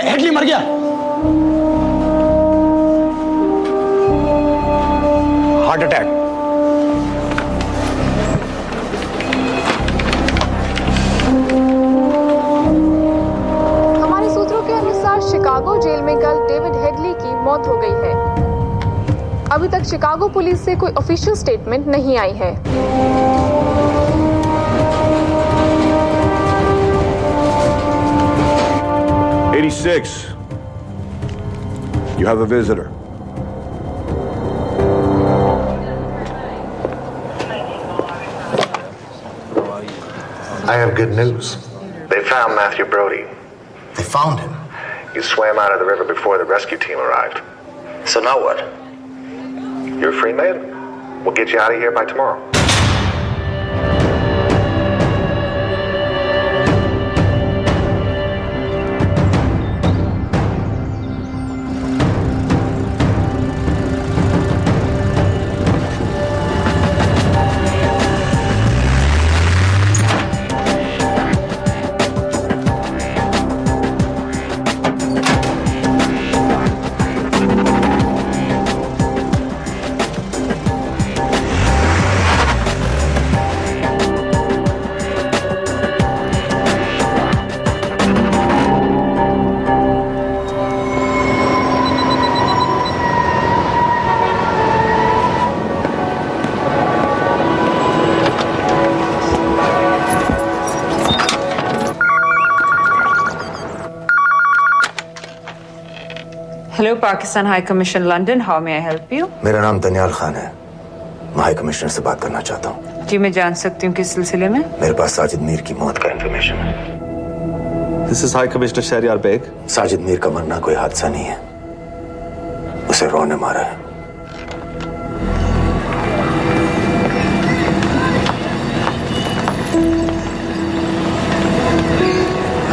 हेडली मर गया। Heart attack. हमारे सूत्रों के अनुसार शिकागो जेल में कल डेविड हेडली की मौत हो गई है। अभी तक शिकागो पुलिस से कोई ऑफिशियल स्टेटमेंट नहीं आई है। You have a visitor. I have good news. They found Matthew Brody. They found him? He swam out of the river before the rescue team arrived. So now what? You're a free man? We'll get you out of here by tomorrow. Hello, Pakistan High Commission, London. How may I help you? मेरा नाम दनियाल खान है। मैं high commissioner से बात करना चाहता हूँ। जी, मैं जान सकती हूँ किस सिलसिले में? मेरे पास साजिद मीर की मौत का इंफॉर्मेशन है। This is High Commissioner Shehriyar Baig. Sajid Mir का मरना कोई हादसा नहीं है। उसे रॉ ने मारा है।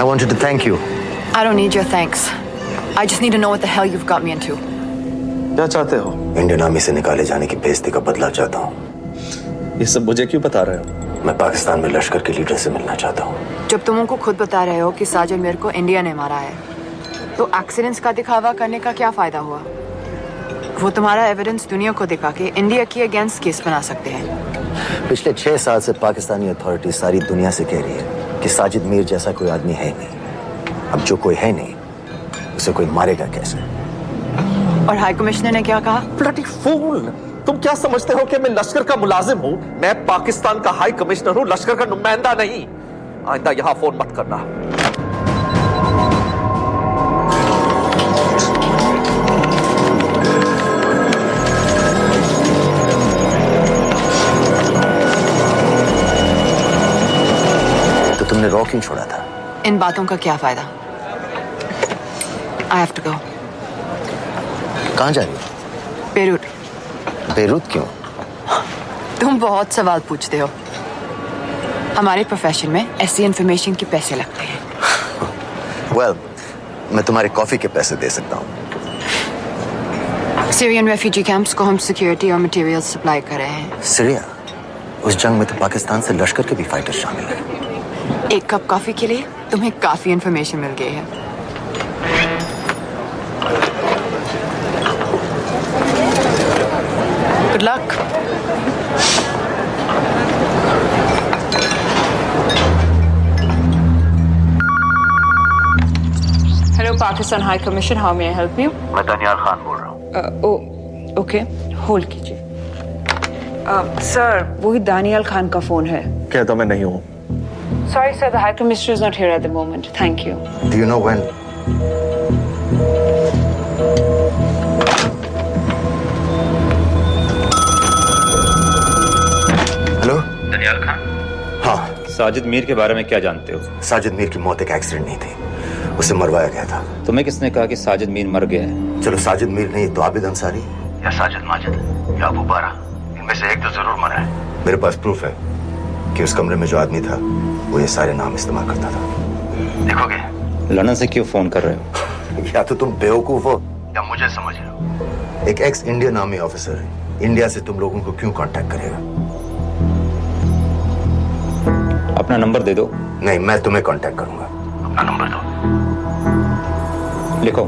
I wanted to thank you. I don't need your thanks. I just need to know what the hell you've got me into. क्या चाहते हो? इंडियन आर्मी से निकाले जाने की बेइज्जती का बदला चाहता हूँ। ये सब मुझे क्यों बता रहे हो? मैं पाकिस्तान में लश्कर के लीडर से मिलना चाहता हूँ। जब तुम उनको खुद बता रहे हो कि साजिद मीर को इंडिया ने मारा है, तो एक्सीडेंट्स का दिखावा करने का क्या फायदा हुआ? वो तुम्हारा एविडेंस दुनिया को दिखा के इंडिया के अगेंस्ट केस बना सकते हैं। पिछले 6 साल से पाकिस्तानी अथॉरिटी सारी दुनिया से कह रही है कि साजिद मीर जैसा कोई आदमी है नहीं। अब जो कोई है नहीं, उसे कोई मारेगा कैसे? और हाई कमिश्नर ने क्या कहा? Bloody fool! तुम क्या समझते हो कि मैं लश्कर का मुलाजिम हूँ? मैं पाकिस्तान का हाई कमिश्नर हूँ, लश्कर का नुमाइंदा नहीं। आइंदा यहाँ फोन मत करना। तो तुमने रॉ क्यों छोड़ा था? इन बातों का क्या फायदा? I have to go. कहाँ जा रही हो? बेरूत। बेरूत क्यों? तुम बहुत सवाल पूछते हो। हमारे प्रोफेशन में ऐसी इंफॉर्मेशन के पैसे लगते हैं। Well, मैं तुम्हारे कॉफी के पैसे दे सकता हूँ। सीरियन रेफ्यूजी कैंप्स को हम सिक्योरिटी और मटेरियल सप्लाई कर रहे हैं। सीरिया? उस जंग में तो पाकिस्तान से लश्कर के भी फाइटर शामिल हैं। एक कप कॉफी के लिए तुम्हें काफी इंफॉर्मेशन मिल गई है। Good luck. Hello Pakistan high commission, how may I help you? मैं दानियाल खान बोल रहा हूँ। ओके, होल्ड कीजिए। सर, वही दानियाल खान का फोन है। कहता मैं नहीं हूँ। Sorry sir, the High Commissioner is not here at the moment. Thank you. Do you know when? Hello, Daniyal Khan. हाँ। साजिद मीर के बारे में क्या जानते हो? साजिद मीर की मौत एक एक्सीडेंट नहीं थी, उसे मरवाया गया था। तुम्हें किसने कहा कि साजिद मीर मर गया है? चलो साजिद मीर नहीं तो आबिद अंसारी या साजिद माजिद या अबू बारा, इनमें से एक तो जरूर मरा है। मेरे पास प्रूफ है कि उस कमरे में जो आदमी था वो ये सारे नाम इस्तेमाल करता था। देखोगे? लंदन से क्यों फोन कर रहे हो? या तो तुम बेवकूफ हो या मुझे समझ रहे हो। एक एक्स इंडियन आर्मी ऑफिसर है, इंडिया से तुम लोगों को क्यों कांटेक्ट करेगा? अपना नंबर दे दो। नहीं, मैं तुम्हें कांटेक्ट करूंगा। अपना नंबर दो। लिखो।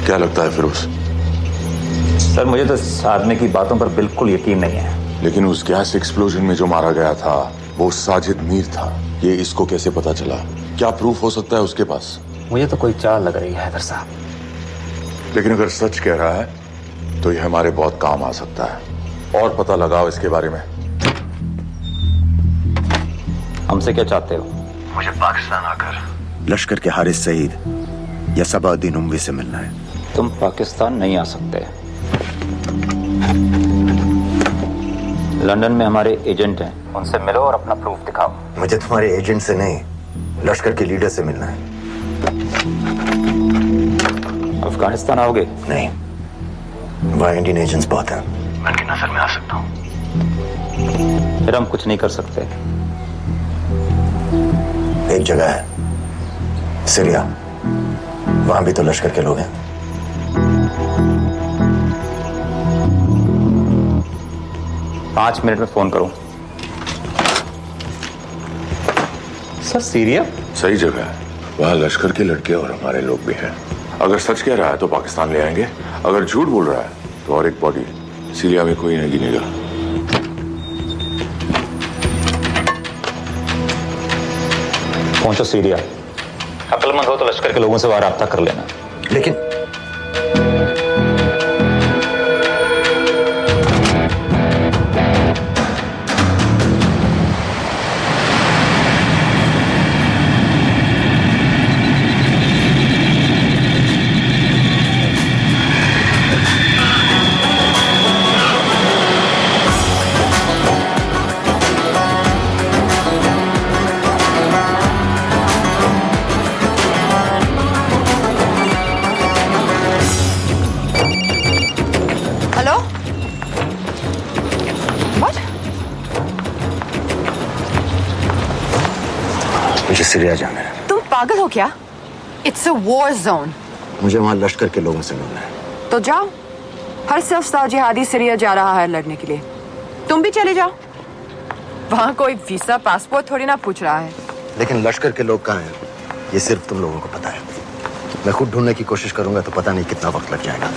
क्या लगता है फिरोज? सर, मुझे तो इस आदमी की बातों पर बिल्कुल यकीन नहीं है। लेकिन उस गैस एक्सप्लोजन में जो मारा गया था वो साजिद मीर था। ये इसको कैसे पता चला? क्या प्रूफ हो सकता है उसके पास? मुझे तो कोई चाल लग रही है हैदर साहब। लेकिन अगर सच कह रहा है तो ये हमारे बहुत काम आ सकता है। और पता लगाओ इसके बारे में। हमसे क्या चाहते हो? मुझे पाकिस्तान आकर लश्कर के हारिस सईद या सबाउद्दीन उमवी से मिलना है। तुम पाकिस्तान नहीं आ सकते। लंदन में हमारे एजेंट हैं, उनसे मिलो और अपना प्रूफ दिखाओ। मुझे तुम्हारे एजेंट से नहीं, लश्कर के लीडर से मिलना है। अफगानिस्तान आओगे? नहीं, वहाँ इंडियन एजेंट्स बहुत हैं। मैं उनकी नजर में आ सकता हूँ। फिर हम कुछ नहीं कर सकते। एक जगह है सीरिया, वहां भी तो लश्कर के लोग हैं। पांच मिनट में फोन करूं। सर, सीरिया सही जगह है, वहाँ लश्कर के लड़के और हमारे लोग भी हैं। अगर सच कह रहा है तो पाकिस्तान ले आएंगे, अगर झूठ बोल रहा है तो और एक बॉडी सीरिया में कोई नहीं गिनेगा। पहुंचो सीरिया। अक्लमंद हो तो लश्कर के लोगों से वहां राब्ता कर लेना। लेकिन मुझे सीरिया जाना है। तुम पागल हो क्या? It's a war zone. मुझे वहाँ लश्कर के लोगों से मिलना है। तो जाओ। हर सफ्ताह जिहादी सीरिया जा रहा है लड़ने के लिए। तुम भी चले जाओ। वहाँ कोई वीसा पासपोर्ट थोड़ी ना पूछ रहा है। लेकिन लश्कर के लोग कहाँ हैं ये सिर्फ तुम लोगों को पता है। मैं खुद ढूंढने की कोशिश करूंगा तो पता नहीं कितना वक्त लग जाएगा।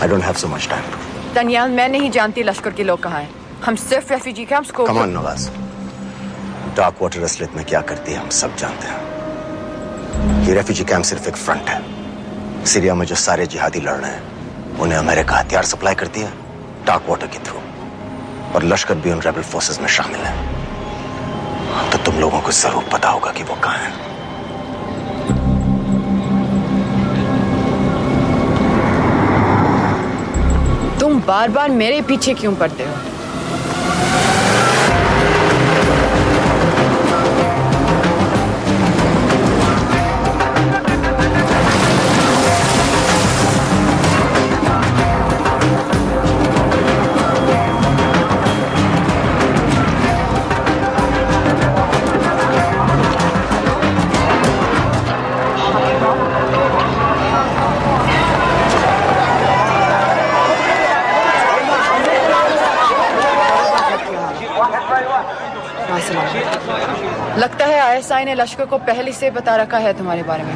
I don't have so much time. Daniyal, मैं नहीं जानती लश्कर के लोग कहाँ हैं। हम सिर्फ रेफ्यूजी कैंप्स को। Come on Nawaz, dark water असलियत में क्या करती है हम सब जानते हैं। ये रेफ्यूजी कैंप सिर्फ एक फ्रंट है। सीरिया में जो सारे जिहादी लड़ रहे हैं उन्हें अमेरिका हथियार सप्लाई करती है डार्क वाटर के थ्रू, और लश्कर भी उन रेबल फोर्सेस में शामिल है। तो तुम लोगों को जरूर पता होगा कि वो कहाँ है। तुम बार बार मेरे पीछे क्यों पड़ते हो? लगता है आईएसआई ने लश्कर को पहले से बता रखा है तुम्हारे बारे में।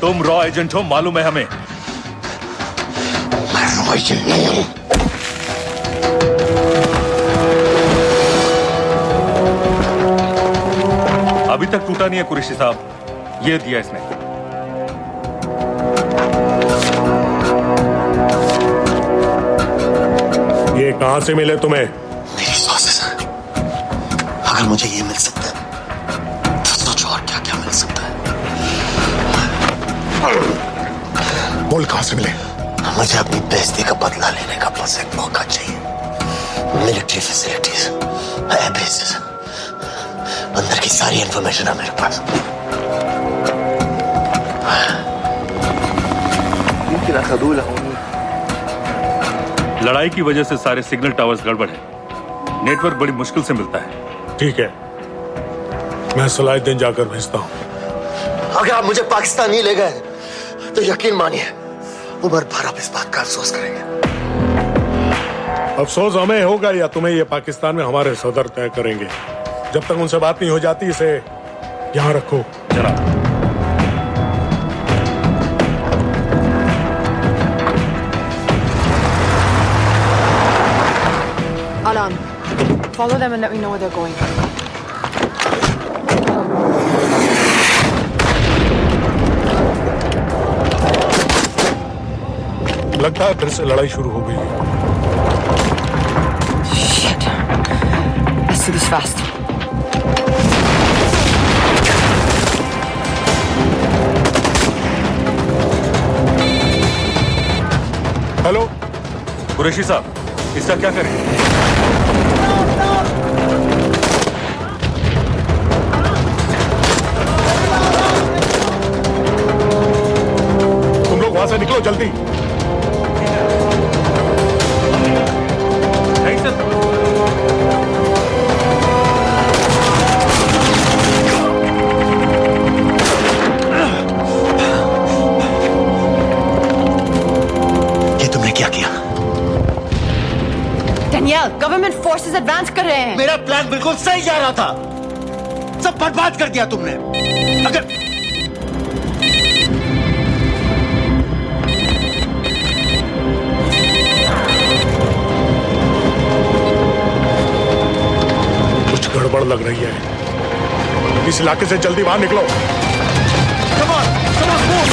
तुम रॉ एजेंट हो, मालूम है हमें। मैं रॉ एजेंट नहीं हूं। अभी तक टूटा नहीं है कुरैशी साहब, ये दिया इसने। ये कहां से मिले तुम्हें? मेरी सॉसेस। अगर मुझे ये मिल सकता है तो सोचो और क्या क्या मिल सकता है। बोल कहां से मिले? मुझे अपनी बेइज्जती का बदला लेने का बस एक मौका चाहिए। मिलिट्री फैसिलिटीज, एयर बेसेस, अंदर की सारी इंफॉर्मेशन है मेरे पास। लड़ाई की वजह से सारे सिग्नल टावर्स गड़बड़ है, नेटवर्क बड़ी मुश्किल से मिलता है। ठीक है, मैं सलाहुद्दीन जाकर भेजता हूं। अगर आप मुझे पाकिस्तान नहीं ले गए तो यकीन मानिए उमर भर आप इस बात का अफसोस करेंगे। अफसोस हमें होगा या तुम्हें ये पाकिस्तान में हमारे सदर तय करेंगे। जब तक उनसे बात नहीं हो जाती इसे यहां रखो। जनाब। Alan, follow them and let me know where they're going. लगता है फिर से लड़ाई शुरू हो गई है। Shit. Let's do this fast. Hello Qureshi साहब, इसका क्या करें? तुम लोग वहां से निकलो जल्दी। नहीं सर। ये तुमने क्या किया? Danielle, गवर्नमेंट फोर्सेस एडवांस कर रहे हैं। मेरा प्लान बिल्कुल सही जा रहा था, सब बर्बाद कर दिया तुमने। अगर कुछ गड़बड़ लग रही है, इस इलाके से जल्दी बाहर निकलो। Come on, move!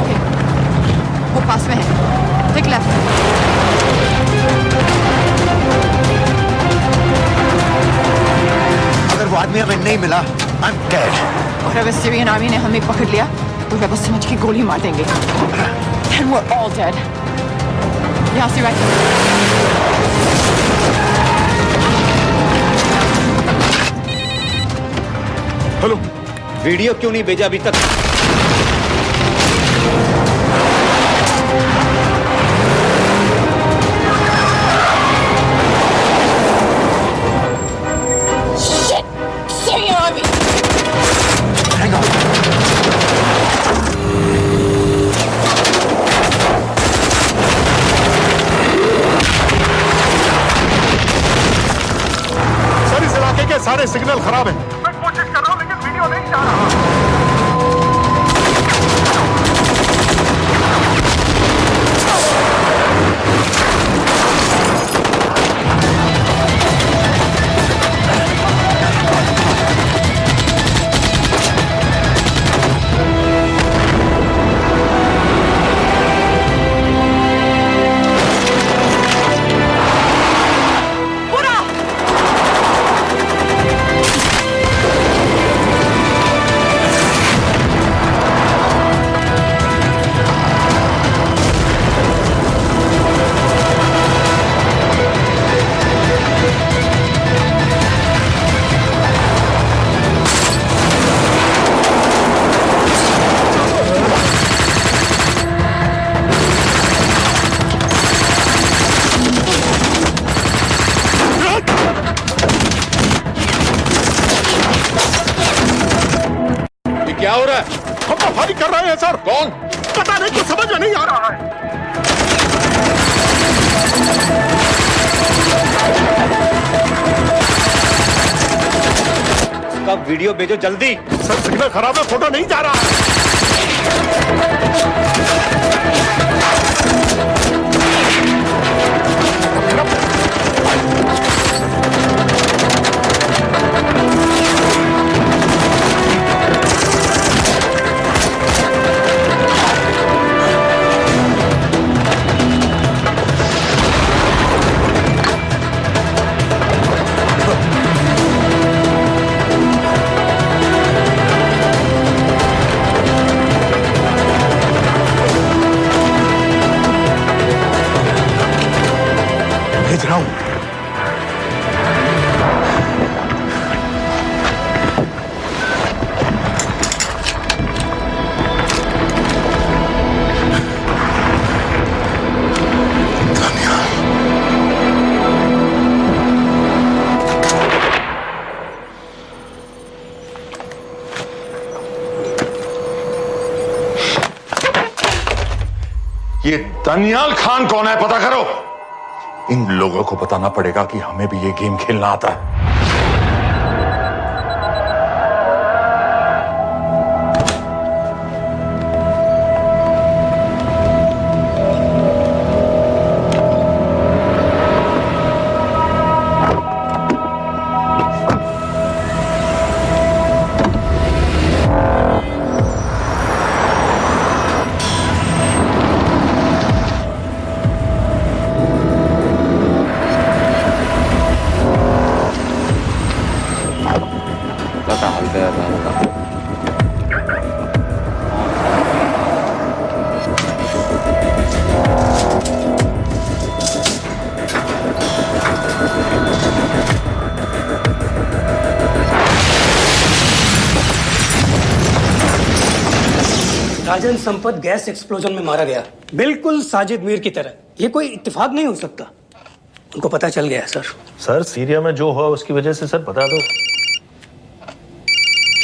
ओके, वो पास में है। Take left. अगर वो आदमी हमें नहीं मिला, I'm dead. और अगर सीरियन आर्मी ने हमें पकड़ लिया तो रेबल समझ के गोली मार देंगे। Then we're all dead. यहाँ से राइट। हेलो, वीडियो क्यों नहीं भेजा अभी तक? Hang on. सारे सिग्नल खराब है। मैं कोशिश कर रहा हूँ लेकिन वीडियो नहीं जा रहा। क्या हो रहा है? हम तो फायरिंग कर रहे हैं सर। कौन? पता नहीं, कुछ समझ में नहीं आ रहा है। उसका वीडियो भेजो जल्दी। सर सिग्नल खराब है, फोटो नहीं जा रहा है। भेज रहा हूं। ये दनियाल खान कौन है, पता करो। इन लोगों को बताना पड़ेगा कि हमें भी ये गेम खेलना आता है। राजन संपत गैस एक्सप्लोजन में मारा गया, बिल्कुल साजिद मीर की तरह। ये कोई इत्तेफाक नहीं हो सकता। उनको पता चल गया सर। सर सीरिया में जो हुआ उसकी वजह से सर बता दो।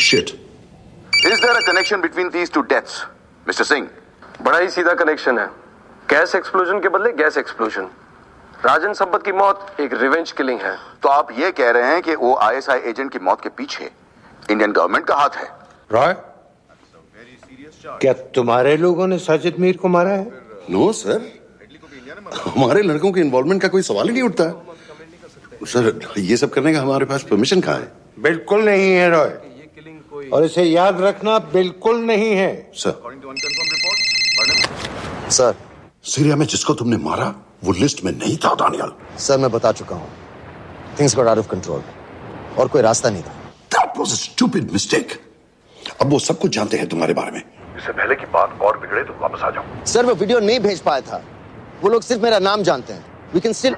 Shit. Is there a connection between these two deaths, Mr. Singh? बड़ा ही सीधा कनेक्शन है। गैस एक्सप्लोजन के बदले गैस एक्सप्लोजन। राजन संपत की मौत एक रिवेंज किलिंग है। तो आप ये कह रहे हैं कि वो ISI एजेंट की मौत के पीछे इंडियन गवर्नमेंट का हाथ है? रॉय, क्या तुम्हारे लोगों ने साजिद मीर को मारा है? नो सर, हमारे लड़कों के इन्वॉल्वमेंट का कोई सवाल ही नहीं उठता। सर ये सब करने का हमारे पास परमिशन कहाँ है? बिल्कुल नहीं है रॉय, और इसे याद रखना बिल्कुल नहीं है। सर सीरिया में जिसको तुमने मारा वो लिस्ट में नहीं था दानियाल। सर मैं बता चुका हूँ, things got out of control और कोई रास्ता नहीं था। That was a stupid mistake. अब वो सब कुछ जानते हैं तुम्हारे बारे में। इससे पहले की बात और बिगड़े तो वापस आ जाओ। सर मैं वीडियो नहीं भेज पाया था, वो लोग सिर्फ मेरा नाम जानते हैं। We can still...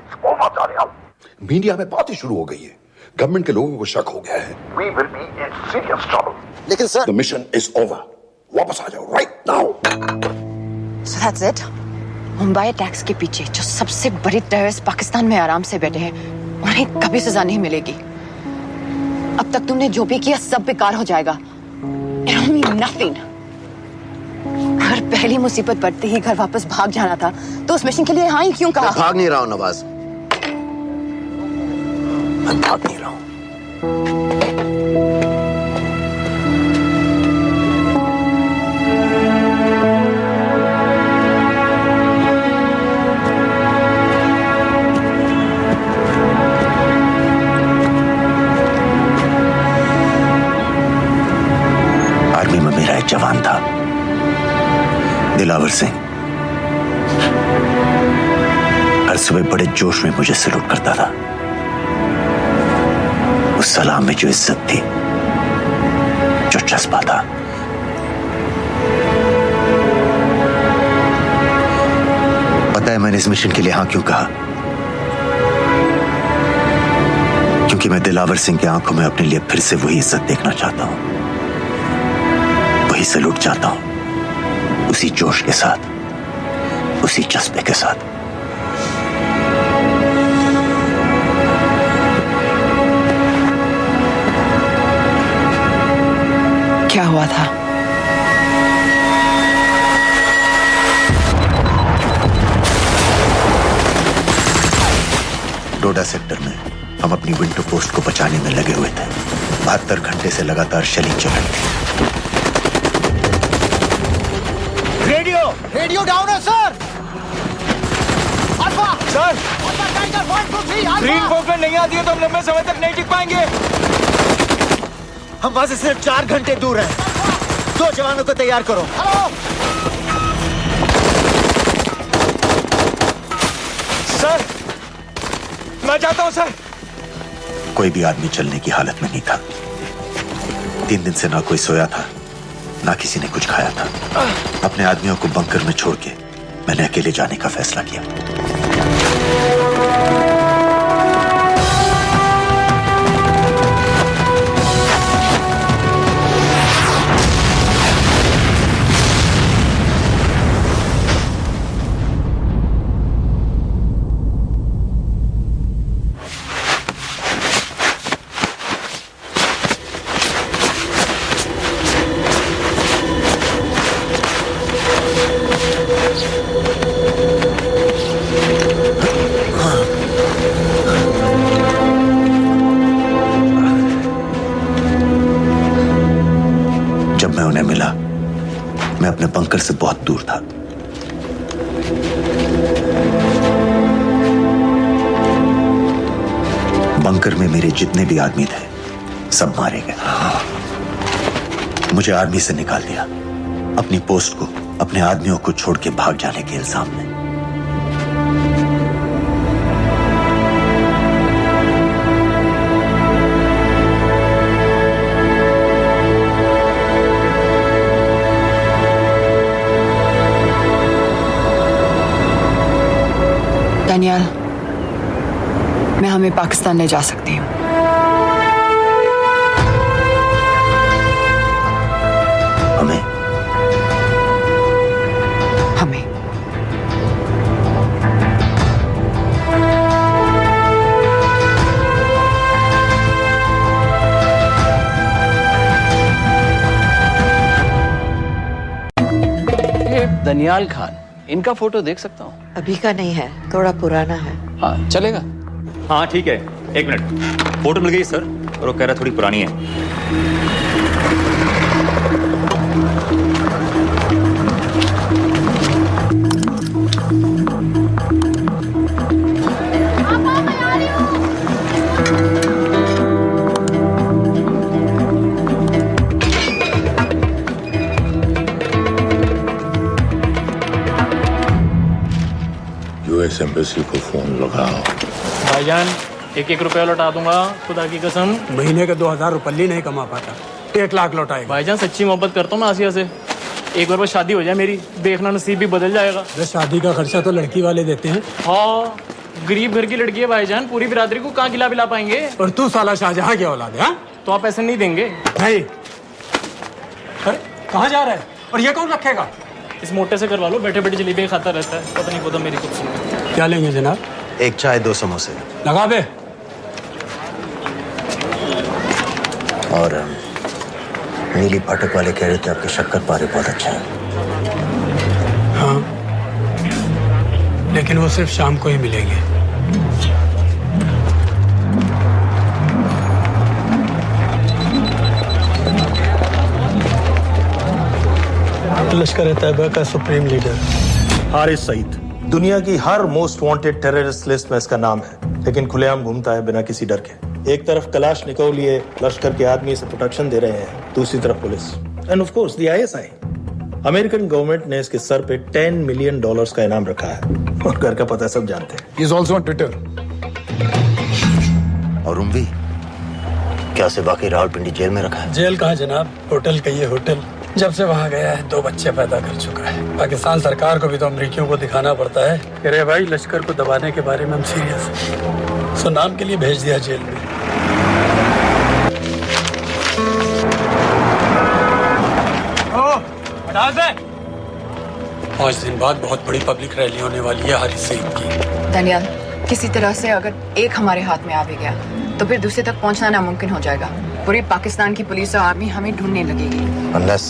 मीडिया में बातें शुरू हो गई है, गवर्नमेंट के लोगों को शक हो गया है। We will be in serious trouble. लेकिन sir The mission is over. वापस आ जाओ right now. So that's it. Mumbai attacks के पीछे जो सबसे बड़ी टेररिस्ट पाकिस्तान में आराम से बैठे हैं, उन्हें कभी सजा नहीं मिलेगी। अब तक तुमने जो भी किया सब बेकार हो जाएगा। It'll mean nothing. अगर पहली मुसीबत पड़ते ही घर वापस भाग जाना था, तो उस मिशन के लिए हाँ ही क्यों कहा? मैं भाग नहीं रहा हूँ नवाज, मैं भाग नहीं रहा हूँ। आर्मी में मेरा एक जवान था, दिलावर सिंह। हर सुबह बड़े जोश में मुझे सैल्यूट करता था। उस सलाम में जो इज्जत थी, जो जज्बा था, पता है मैंने इस मिशन के लिए हाँ क्यों कहा? क्योंकि मैं दिलावर सिंह की आंखों में अपने लिए फिर से वही इज्जत देखना चाहता हूं, वही सैल्यूट चाहता हूं, उसी जोश के साथ, उसी जज्बे के साथ। क्या हुआ था? डोडा सेक्टर में हम अपनी विंटर पोस्ट को बचाने में लगे हुए थे। 72 घंटे से लगातार शेलिंग चल रही थी। रेडियो डाउन है sir. Alpha sir, alpha tiger 1 2 3 alpha. Green फोकलैंड नहीं आती है तो हम लंबे समय तक नहीं टिक पाएंगे। हम वहां से सिर्फ 4 घंटे दूर हैं। 2 जवानों को तैयार करो। हेलो सर, मैं जाता हूं सर। कोई भी आदमी चलने की हालत में नहीं था। 3 दिन से ना कोई सोया था, ना किसी ने कुछ खाया था। अपने आदमियों को बंकर में छोड़ के मैंने अकेले जाने का फैसला किया। जब मैं उन्हें मिला, मैं अपने बंकर से बहुत दूर था। बंकर में मेरे जितने भी आदमी थे, सब मारे गए। मुझे आर्मी से निकाल दिया, अपनी पोस्ट को, अपने आदमियों को छोड़ के भाग जाने के इल्जाम में। दानियाल, मैं हमें पाकिस्तान ले जा सकती हूँ। हमें? हमें। ये दनियाल खान, इनका फोटो देख सकता हूँ? अभी का नहीं है, थोड़ा पुराना है। हाँ चलेगा। हाँ ठीक है, 1 मिनट। फोटो मिल गई सर, और वो कह रहा थोड़ी पुरानी है। यूएस एम्बेसी को फोन लगाओ। भाईजान 1-1 रुपया लौटा दूंगा, खुदा की कसम। महीने का 2000 रुपये नहीं कमा पाता, 1 लाख लौटाएगा। भाईजान सच्ची मोहब्बत करता हूँ मैं आसिया से। एक बार बस शादी हो जाए मेरी, देखना नसीब भी बदल जाएगा। शादी का खर्चा तो लड़की वाले देते हैं। हाँ, गरीब घर की लड़की है भाईजान, पूरी बिरादरी को कहाँ खिला पाएंगे। और तू साला शाहजहां की औलाद है। तो आप पैसे नहीं देंगे? नहीं। कहाँ जा रहा है? और ये कौन रखेगा? इस मोटे से करवा लो, बैठे बैठे जलेबी खाता रहता है, पता नहीं पता मेरी कुछ सुनो। क्या लेंगे जनाब? 1 चाय 2 समोसे लगा बे। और नीली फाटक वाले कह रहे थे आपके शक्कर पारे बहुत अच्छा है। हाँ, लेकिन वो सिर्फ शाम को ही मिलेंगे। लश्कर तैयबा का सुप्रीम लीडर हारिस सईद। दुनिया की हर मोस्ट वांटेड टेररिस्ट लिस्ट में इसका नाम है, लेकिन खुलेआम घूमता है बिना किसी डर के। एक तरफ कलाशनिकोव लिए लश्कर के आदमी इसे प्रोटेक्शन दे रहे हैं, दूसरी तरफ police end of course the ISI. American government ने इसके सर पे $10 मिलियन का इनाम रखा है और घर का पता सब जानते हैं। He is also on Twitter. और उम्वी क्या उसे वाकई रावलपिंडी जेल में रखा है? जेल कहाँ जनाब, होटल कहिए होटल। जब से वहाँ गया है 2 बच्चे पैदा कर चुका है। पाकिस्तान सरकार को भी तो अमरीकियों को दिखाना पड़ता है कि अरे भाई लश्कर को दबाने के बारे में हम सीरियस हैं। सो नाम के लिए भेज दिया जेल में। पाँच दिन बाद बहुत बड़ी पब्लिक रैली होने वाली है हारिस सईद की। दानियाल, किसी तरह से अगर एक हमारे हाथ में आ भी गया तो फिर दूसरे तक पहुंचना नामुमकिन हो जाएगा। पूरी पाकिस्तान की पुलिस और आर्मी हमें ढूंढने लगेगी। Unless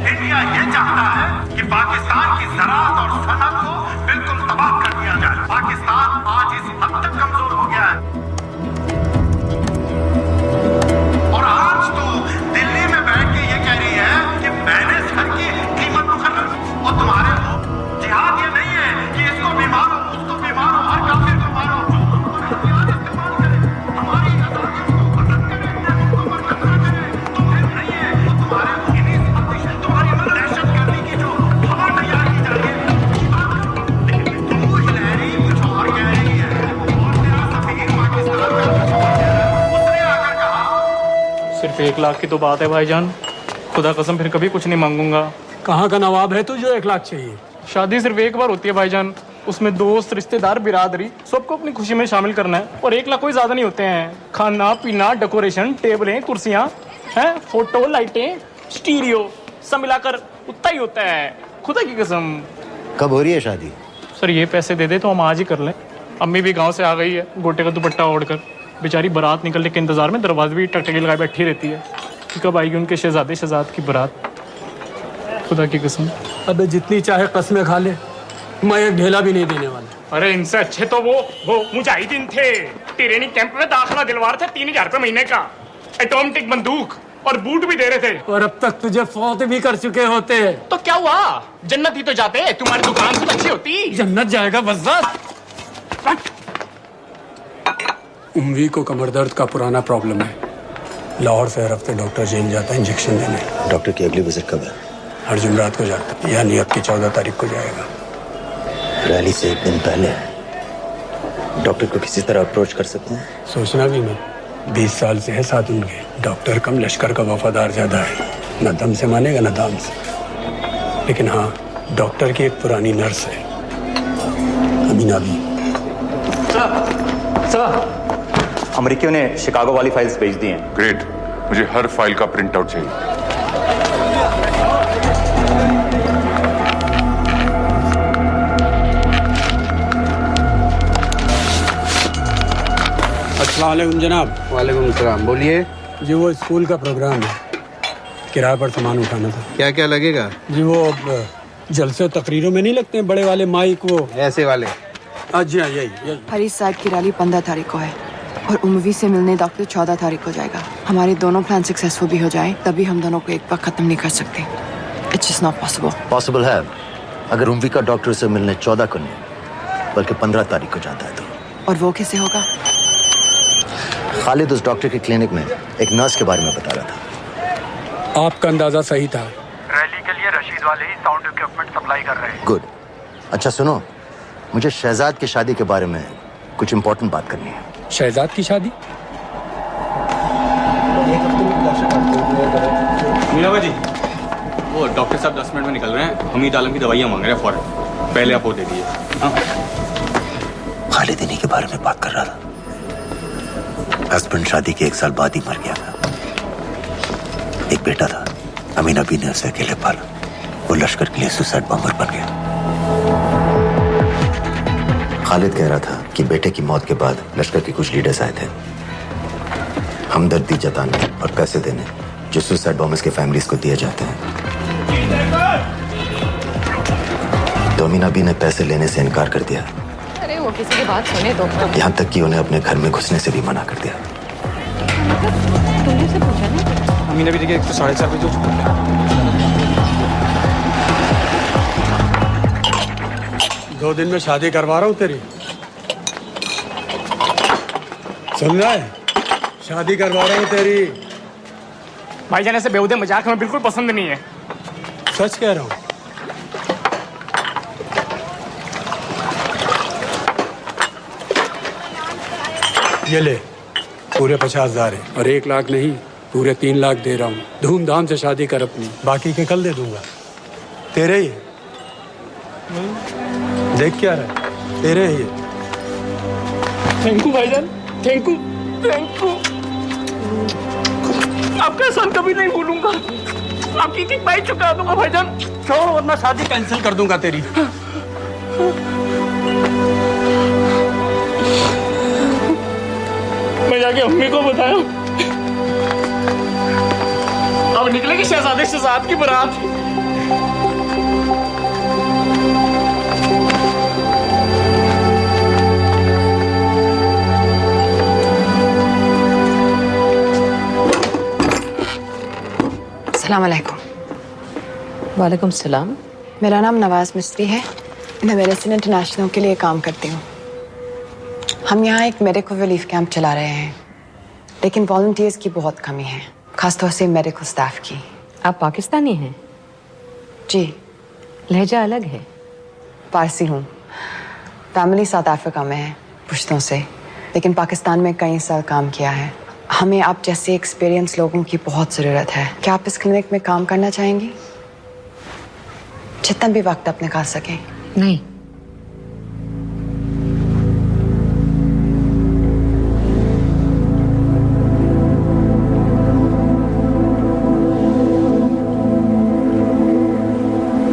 इंडिया ये चाहता है कि पाकिस्तान की ज़राअत और सनअत को बिल्कुल तबाह कर दिया जाए। पाकिस्तान आज इस हद तक कमजोर हो गया है और आज तो दिल्ली में बैठ के ये कह रही है कि मैंने सर की कीमत मुकर्रर और तुम्हारे लोग जिहाद ये नहीं है कि इसको भी मारो उसको भी मारो हर काफिर को मारो। हथियार इस्तेमाल करें, हमारी आजादियों को खत्म करें, अपने मुल्कों पर कब्जा करें, तो फिर नहीं है तो तुम्हारी दहशतगर्दी की जो हवा तैयार की जा रही है। लेकिन तू हिलैरी कुछ और कह रही है और तेरा सफीर पाकिस्तान का कुछ और कह रहा है। उसने आकर कहा सिर्फ 1 लाख की तो बात है भाईजान, खुदा कसम फिर कभी कुछ नहीं मांगूंगा। कहाँ का नवाब है तू जो 1 लाख चाहिए? शादी सिर्फ एक बार होती है भाईजान, उसमें दोस्त रिश्तेदार बिरादरी सबको अपनी खुशी में शामिल करना है और 1 लाख कोई ज्यादा नहीं होते हैं। खाना पीना डेकोरेशन टेबलें कुर्सियां हैं फोटो लाइटें स्टीरियो सब मिलाकर उतना ही होता है, खुदा की कसम। कब हो रही है शादी? सर ये पैसे दे दे तो हम आज ही कर लें। अम्मी भी गांव से आ गई है गोटे का दुपट्टा ओढ़कर, बेचारी बारात निकलने के इंतजार में दरवाजे भी टकटकी लगाए बैठी रहती है कि कब आएगी उनके शहजाद की बारात, खुदा की कसम। अबे जितनी चाहे कस्में खा ले, मैं एक ढेला भी नहीं देने वाला। अरे इनसे अच्छे तो वो मुजाहिदीन थे, ट्रेनिंग कैंप में दाखिला दिलवा रहे थे 3000 रुपए महीने का, एटॉमिक बंदूक और बूट भी दे रहे थे। और अब तक तुझे फौत भी कर चुके होते। तो क्या हुआ, जन्नत ही तो जाते, तुम्हारी दुकान से अच्छी होती। जन्नत जाएगा बज़्ज़त। उम्वी को कमर दर्द का पुराना प्रॉब्लम है, लाहौर से हर हफ्ते डॉक्टर जेल जाता है इंजेक्शन देने। डॉक्टर की अगली विजिट कब है? हर जुमरात को जाता है, यानी अब की 14 तारीख को जाएगा। रैली से 1 दिन पहले डॉक्टर को किसी तरह अप्रोच कर सकते हैं? सोचना भी नहीं, 20 साल से है साथ उनके। डॉक्टर कम लश्कर का वफादार ज्यादा है, न दम से मानेगा न दाम से। लेकिन हाँ, डॉक्टर की एक पुरानी नर्स है अमीना भी। सर अमेरिकियों ने शिकागो वाली फाइल्स भेज दी हैं। ग्रेट, मुझे हर फाइल का प्रिंट आउट चाहिए। अस्सलाम वालेकुम जनाब। वालेकुम सलाम, बोलिए। जी वो स्कूल का प्रोग्राम है, किराए पर सामान उठाना था। क्या क्या लगेगा? जी वो जलसे तकरीरों में नहीं लगते हैं बड़े वाले माइक, वो ऐसे वाले? जी हाँ, यही। हरीश साहब की रैली 15 तारीख को है और उम्वी से मिलने डॉक्टर 14 तारीख को जाएगा। हमारे दोनों प्लान सक्सेसफुल भी हो जाए तभी हम दोनों को एक बार खत्म नहीं कर सकते। It's just not possible. Possible है अगर उम्वी का डॉक्टर से मिलने 14 को नहीं बल्कि 15 तारीख को जाता है तो। और वो कैसे होगा? खालिद उस डॉक्टर के क्लिनिक में एक नर्स के बारे में बता रहा था। आपका अंदाजा सही था। रैली के लिए रशीद वाले ही साउंड इक्विपमेंट सप्लाई कर रहे हैं। गुड। अच्छा सुनो, मुझे शहजाद की शादी के बारे में कुछ इंपॉर्टेंट बात करनी है। शहजाद की शादी? मीनाबा जी, वो डॉक्टर साहब 10 मिनट में निकल रहे हैं, हमीद आलम की दवाइयाँ मांग रहे हैं फौरन, पहले आप वो दे दीजिए। खालिद इन्हीं के बारे में बात कर रहा था। हस्बैंड शादी के 1 साल बाद ही मर गया था। एक बेटा था, अमीना बी ने उसे अकेले पाला। वो लश्कर के लिए सुसाइड बॉम्बर बन गया। खालिद कह रहा था कि बेटे की मौत के बाद लश्कर के कुछ लीडर्स आए थे हमदर्दी जताने और पैसे देने जो सुसाइड बॉम्बर्स के फैमिलीज को दिए जाते हैं। तो अमीना बी ने पैसे लेने से इनकार कर दिया। अरे वो किसी की बात सुने तो। यहाँ तक कि उन्हें अपने घर में घुसने से भी मना कर दिया। तुमने से पूछा ना? अमीना भी देखिए 1 तो 4.5 बजे 2 दिन में शादी करवा रहा हूँ तेरी। सुन रहा है? शादी करवा रहा हूँ तेरी। भाईजान ऐसे बेहुदे मजाक हमें बिल्कुल पसंद नहीं है। सच कह रहा हूँ। ये ले, पूरे 50,000 है और 1 लाख नहीं, पूरे 3 लाख दे रहा हूँ। धूमधाम से शादी कर अपनी, बाकी के कल दे दूंगा। तेरे ही देख क्या रहा है, तेरे ही। थैंक यू भाईजान, थैंक यू, थैंक यू। आपका एहसान कभी नहीं भूलूंगा। आपकी एक बाई चुका दूंगा भाईजान। छोड़ वरना शादी कैंसिल कर दूंगा तेरी। मैं जाके अम्मी को बताया। अब निकलेगी शहजादे शहजाद की बारात। अस्सलाम वालेकुम। वालेकुम सलाम। मेरा नाम नवाज मिस्त्री है। मैं मेडिसिन इंटरनेशनल के लिए काम करती हूँ। हम यहाँ एक मेडिकल रिलीफ कैंप चला रहे हैं, लेकिन वॉलंटियर्स की बहुत कमी है, खासतौर से मेडिकल स्टाफ की। आप पाकिस्तानी हैं? जी। लहजा अलग है। पारसी हूँ। फैमिली साउथ अफ्रीका में है, पुश्तों से, लेकिन पाकिस्तान में कई साल काम किया है। हमें आप जैसे एक्सपीरियंस लोगों की बहुत ज़रूरत है। क्या आप इस क्लिनिक में काम करना चाहेंगी? जितना भी वक्त आप निकाल सकें। नहीं।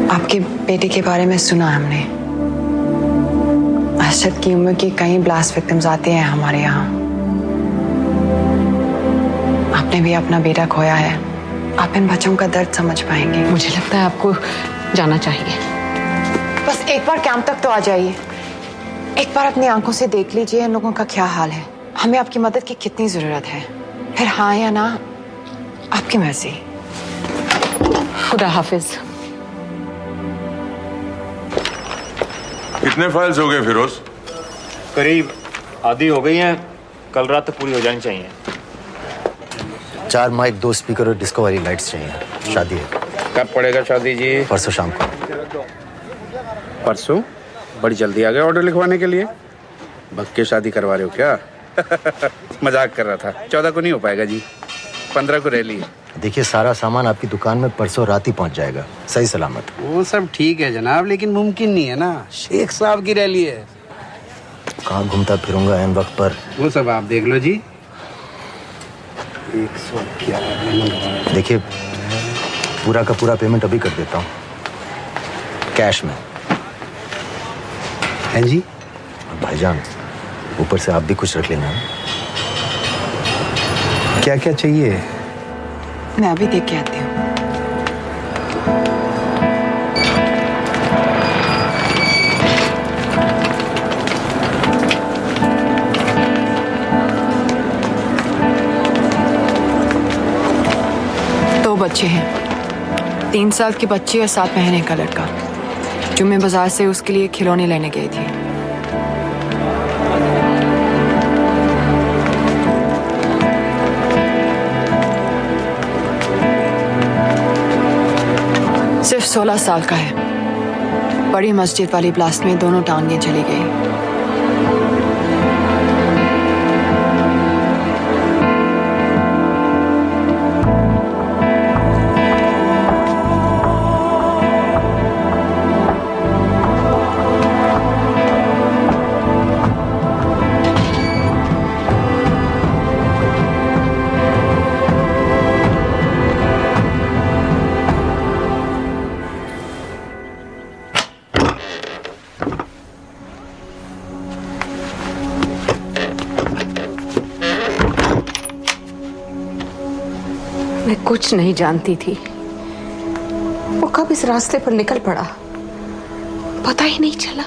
आपके बेटे के बारे में सुना हमने। अरशद की उम्र के कई ब्लास्ट विक्टिम्स आते हैं हमारे यहाँ। आपने भी अपना बेटा खोया है। आप इन बच्चों का दर्द समझ पाएंगे। मुझे लगता है आपको जाना चाहिए। बस एक बार कैंप तक तो आ जाइए। एक बार अपनी आंखों से देख लीजिए इन लोगों का क्या हाल है। हमें आपकी मदद की कितनी जरूरत है। फिर हाँ या ना, आपकी मर्जी। खुदा हाफिज। कितने फाइल्स हो गए फिरोज? करीब आधी हो गई हैं। कल रात तक पूरी हो जानी चाहिए। 4 माइक, 2 स्पीकर और डिस्को वाली लाइट्स चाहिए। शादी है। कब पड़ेगा शादी जी? परसों शाम को। परसों? बड़ी जल्दी आ गए ऑर्डर लिखवाने के लिए। भक्के शादी करवा रहे हो क्या? मजाक कर रहा था। 14 को नहीं हो पाएगा जी, 15 को रैली है। देखिए, सारा सामान आपकी दुकान में परसों रात ही पहुंच जाएगा, सही सलामत। वो सब ठीक है जनाब, लेकिन मुमकिन नहीं है ना। शेख साहब की रैली है। कहाँ घूमता फिरूंगा इन वक्त पर? वो सब आप देख लो जी। 111। देखिए, पूरा का पूरा पेमेंट अभी कर देता हूँ, कैश में। हैं जी? भाईजान, ऊपर से आप भी कुछ रख लेना। क्या क्या चाहिए? मैं अभी देख के आती हूँ। दो बच्चे हैं, 3 साल की बच्ची और 7 महीने का लड़का, जो मैं बाजार से उसके लिए खिलौने लेने गई थी। सिर्फ 16 साल का है। बड़ी मस्जिद वाली ब्लास्ट में दोनों टांगें चली गई। मैं कुछ नहीं जानती थी, वो कब इस रास्ते पर निकल पड़ा पता ही नहीं चला।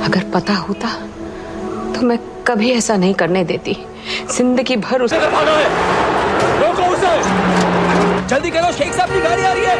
अगर पता होता तो मैं कभी ऐसा नहीं करने देती। जिंदगी भर उसे रोको उसे, जल्दी करो, शेख साहब की गाड़ी आ रही है।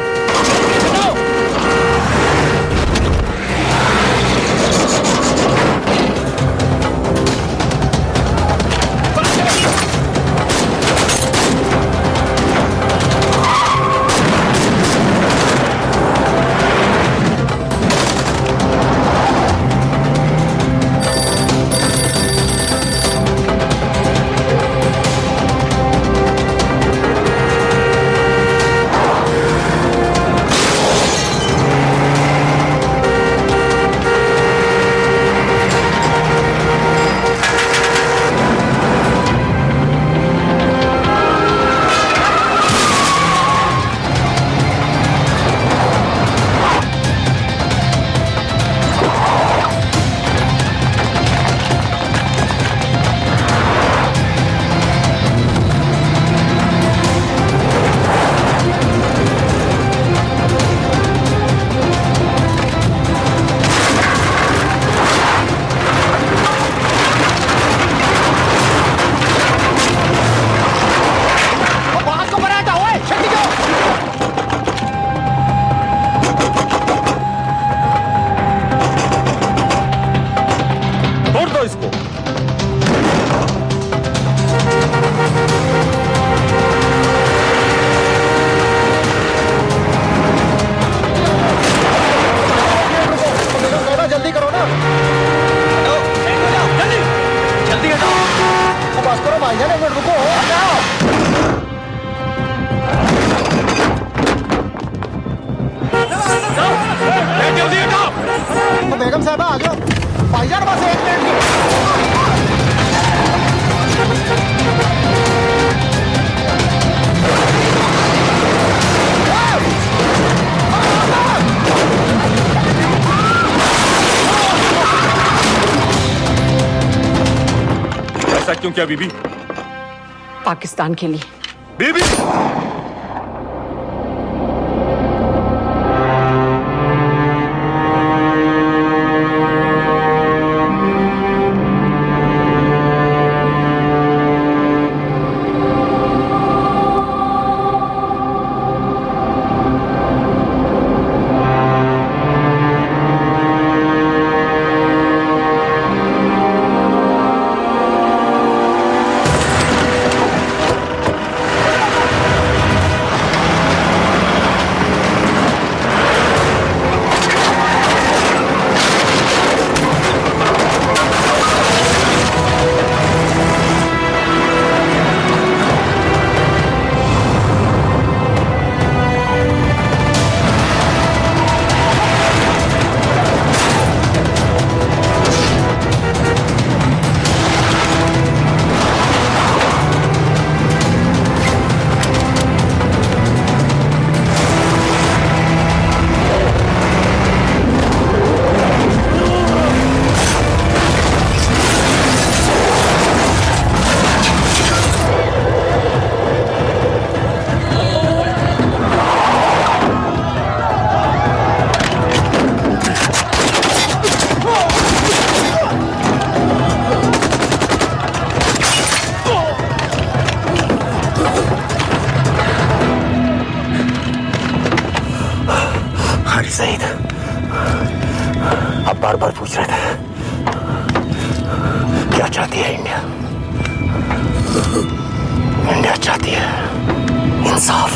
ऐसा क्यों किया बीबी? पाकिस्तान के लिए। बीबी! सईद, आप बार बार पूछ रहे थे क्या चाहती है इंडिया? इंडिया चाहती है इंसाफ।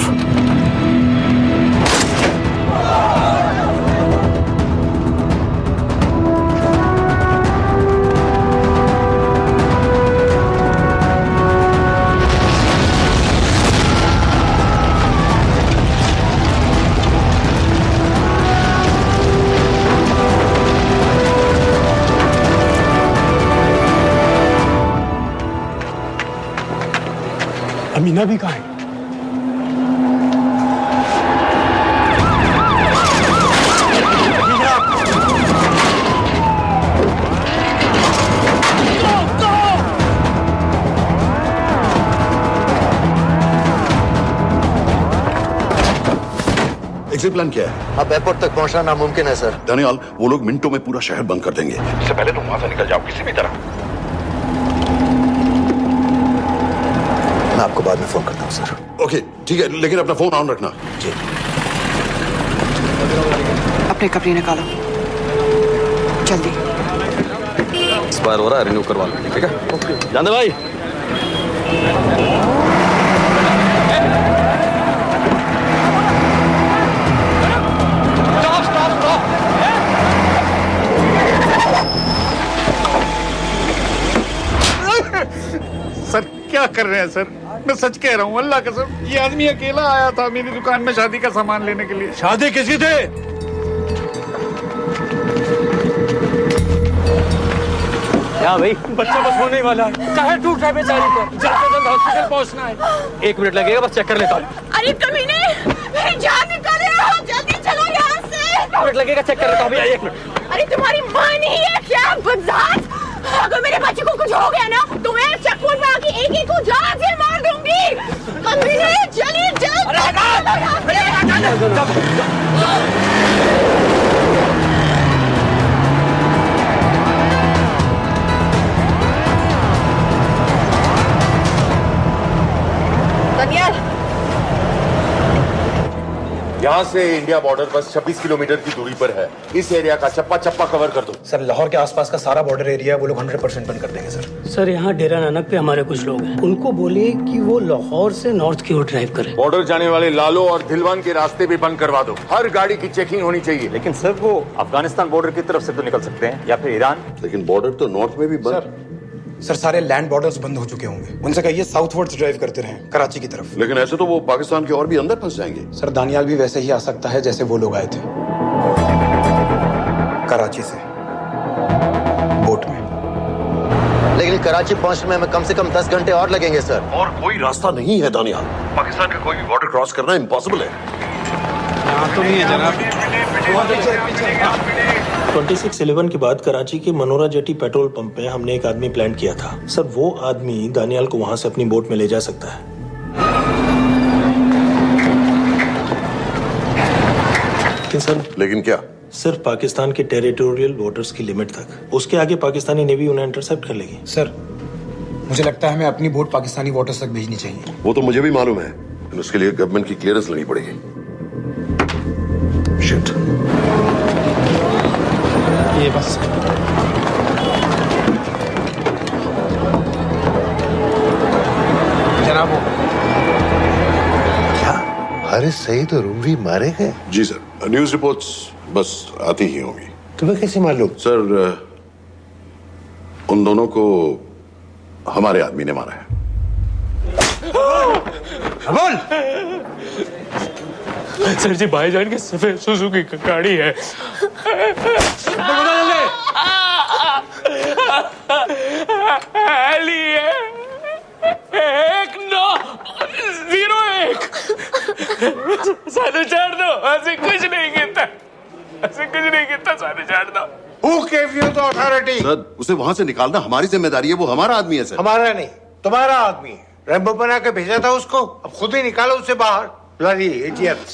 अमीना भी कहाँ है? एग्जिट प्लान क्या है? अब एयरपोर्ट तक पहुंचना नामुमकिन है सर। दानियाल, वो लोग मिनटों में पूरा शहर बंद कर देंगे। इससे पहले तुम वहां से निकल जाओ किसी भी तरह। मैं आपको बाद में फोन करता हूँ सर। ओके ठीक है, लेकिन अपना फोन ऑन रखना। जी। अपने कपड़े निकालो जल्दी। एक्सपायर हो रहा है, रिन्यू करवा लो। ठीक है जानते भाई। सर क्या कर रहे हैं सर? मैं सच कह रहा हूँ, अल्लाह कसम, ये आदमी अकेला आया था मेरी दुकान में शादी का सामान लेने के लिए। शादी किसकी थी? क्या भाई? बच्चा बस होने वाला है, चाहे टूट जाए बेचारी पर, जल्द से जल्द हॉस्पिटल पहुंचना है। 1 मिनट लगेगा, बस चेक कर लेता हूँ। अरे कमीने, मेरी जान निकाल रहे हो, जल्दी चलो यहाँ से। 1 मिनट लगेगा, चेक कर लेता हूँ भैया, 1 मिनट। अरे तुम्हारी माँ नहीं है क्या बदजात? अगर मेरे बच्चे को कुछ हो गया ना तो मैं चक्कू में आके एक को जान से मार दूंगी। कमीने चलिए जल्द। दनियाल, यहाँ से इंडिया बॉर्डर बस 26 किलोमीटर की दूरी पर है। इस एरिया का चप्पा चप्पा कवर कर दो। सर लाहौर के आसपास का सारा बॉर्डर एरिया वो लोग 100% बंद कर देंगे सर। सर यहाँ डेरा नानक पे हमारे कुछ लोग हैं, उनको बोले कि वो लाहौर से नॉर्थ की ओर ड्राइव करें। बॉर्डर जाने वाले लालो और दिलवान के रास्ते भी बंद करवा दो। हर गाड़ी की चेकिंग होनी चाहिए। लेकिन सर वो अफगानिस्तान बॉर्डर की तरफ से तो निकल सकते हैं या फिर ईरान। लेकिन बॉर्डर तो नॉर्थ में भी बंद। सर सारे लैंड बॉर्डर्स बंद हो चुके होंगे, उनसे कहिए साउथवर्ड्स ड्राइव करते रहें कराची की तरफ। लेकिन ऐसे तो वो पाकिस्तान के और भी अंदर फंस जाएंगे। सर दानियाल भी वैसे ही आ सकता है जैसे वो लोग आए थे, कराची से बोट में। लेकिन कराची पहुंचने में कम से कम 10 घंटे और लगेंगे सर। और कोई रास्ता नहीं है दानियाल, पाकिस्तान का कोई भी बॉर्डर क्रॉस करना इम्पॉसिबल है। यहाँ तो नहीं है जनाब। 26/11 के बाद कराची के मनोरा जेटी पेट्रोल पंप पे हमने एक आदमी प्लान किया था। सर वो आदमी दानियाल को वहां से अपनी बोट में ले जा सकता है। लेकिन क्या? सिर्फ पाकिस्तान के टेरिटोरियल वाटर्स की लिमिट तक। उसके आगे पाकिस्तानी नेवी उन्हें इंटरसेप्ट कर लेगी। सर मुझे लगता है हमें अपनी बोट पाकिस्तानी वाटर्स तक भेजनी चाहिए। वो तो मुझे भी मालूम है, लेकिन उसके लिए गवर्नमेंट की क्लियरेंस लेनी पड़ेगी। शिट। ये बस जनाब क्या हारिस सईद और उमवी मारे गए? जी सर, न्यूज रिपोर्ट्स बस आती ही होंगी। तुम्हें कैसे मालूम? सर उन दोनों को हमारे आदमी ने मारा है। बोल। सर जी भाईजान के सफेद सुजुकी की गाड़ी है। सानू छोड़ दो, ऐसे कुछ नहीं कहता, ऐसे कुछ नहीं कहता, सानू छोड़ दो। Who gave you the authority? Sir उसे वहां से निकालना हमारी जिम्मेदारी है, वो हमारा आदमी है सर। हमारा नहीं, तुम्हारा आदमी है। रैम्बो बना के भेजा था उसको, अब खुद ही निकालो उसे बाहर। Bloody idiots!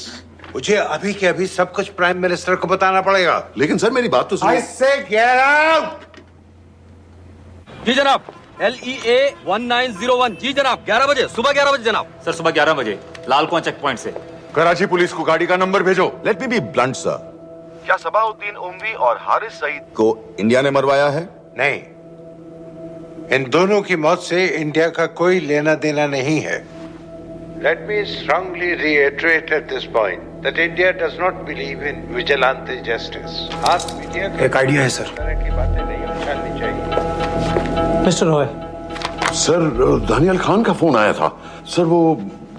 मुझे अभी के अभी सब कुछ प्राइम मिनिस्टर को बताना पड़ेगा। लेकिन सर मेरी बात तो सुनो। I say get out! जी जनाब, LEA 1901। जी जनाब, 11 बजे, सुबह 11 बजे जनाब। सर सुबह 11 बजे लाल कुआं चेक पॉइंट से। कराची पुलिस को गाड़ी का नंबर भेजो। Let me be blunt sir, क्या सबाउद्दीन उमवी और हारिस सईद को इंडिया ने मरवाया है? नहीं, इन दोनों की मौत से इंडिया का कोई लेना देना नहीं है। Let me strongly reiterate at this point that India does not believe in vigilante justice. आप मीडिया एक आइडिया है सर। इस तरह की बातें नहीं उछालनी चाहिए। मिस्टर रॉय। सर दानियाल खान का फोन आया था। सर वो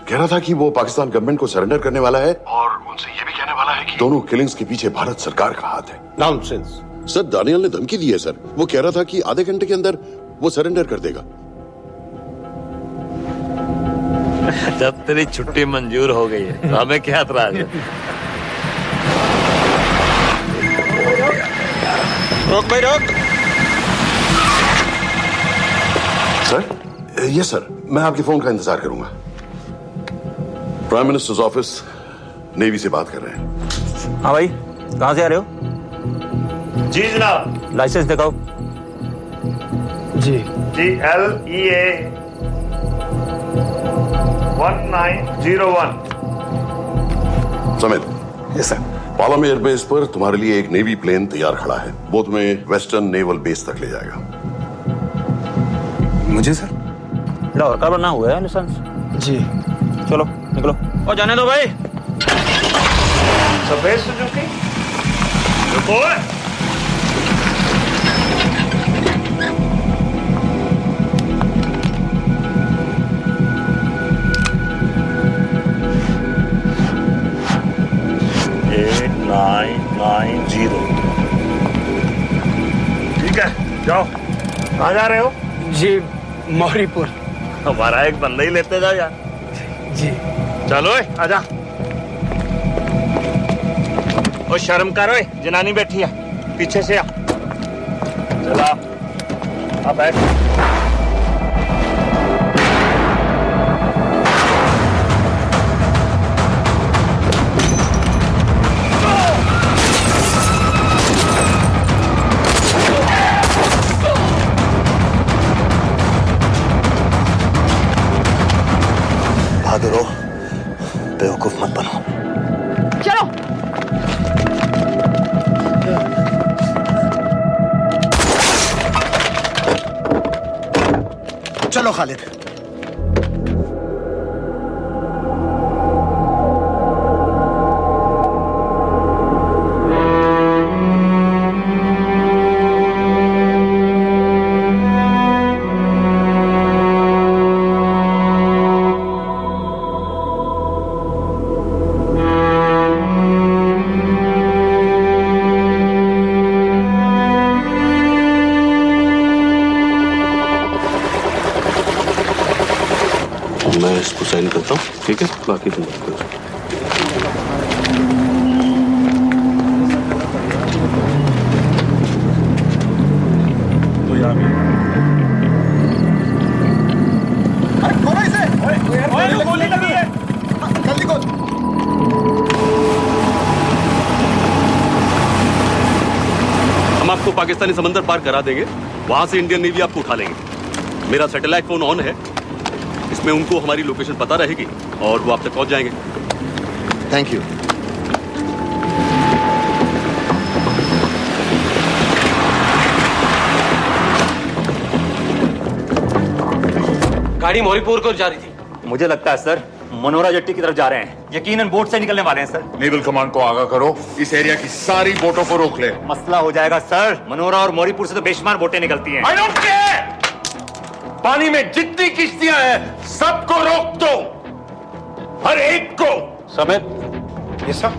कह रहा था कि वो पाकिस्तान गवर्नमेंट को सरेंडर करने वाला है और उनसे ये भी कहने वाला है कि दोनों किलिंग्स के पीछे भारत सरकार का हाथ है। नॉनसेंस। सर दानियाल ने धमकी दी है सर, वो कह रहा था कि आधे घंटे के अंदर वो सरेंडर कर देगा। जब तेरी छुट्टी मंजूर हो गई है तो हमें क्या एतराज है? रोक भाई रोक। सर ये सर, मैं आपके फोन का इंतजार करूंगा। प्राइम मिनिस्टर्स ऑफिस नेवी से बात कर रहे हैं। हाँ भाई, कहाँ से आ रहे हो? जी जनाब। लाइसेंस दिखाओ। जी जी LEA 1901। Samit. Yes sir. Palam airbase पर तुम्हारे लिए एक नेवी प्लेन तैयार खड़ा है। वो तुम्हें वेस्टर्न नेवल बेस तक ले जाएगा। मुझे सर? लाहौर का बना हुआ है लाइसेंस। जी चलो निकलो और जाने दो भाई। सफेद सुजुकी रुको। ठीक है, जाओ। कहाँ जा रहे हो? जी मौरीपुर। हमारा एक बंदा ही लेते जाओ यार। जी चलो आजा। ओ शर्म करो, जनानी बैठी है, पीछे से आ। चला आ बैठ। बहादुर हो, बेवकूफ मत बनो। चलो चलो खालिद। मैं इसको साइन करता हूँ, ठीक है? बाकी तुम बात करो। हरामी। गोली लगी है। जल्दी खोल। हम आपको पाकिस्तानी समंदर पार करा देंगे, वहां से इंडियन नेवी आपको उठा लेंगे। मेरा सैटेलाइट फोन ऑन है, इसमें उनको हमारी लोकेशन पता रहेगी और वो आप तक पहुंच जाएंगे। Thank you. गाड़ी मौरीपुर को जा रही थी। मुझे लगता है सर मनोरा जेट्टी की तरफ जा रहे हैं, यकीनन बोट से निकलने वाले हैं सर। नेवल कमांड को आगाह करो, इस एरिया की सारी बोटों को रोक ले। मसला हो जाएगा सर, मनोरा और मौरीपुर से तो बेशुमार बोटें निकलती हैं। I don't care! पानी में जितनी किश्तियां हैं सबको रोक दो, हर एक को। समेत यस सर।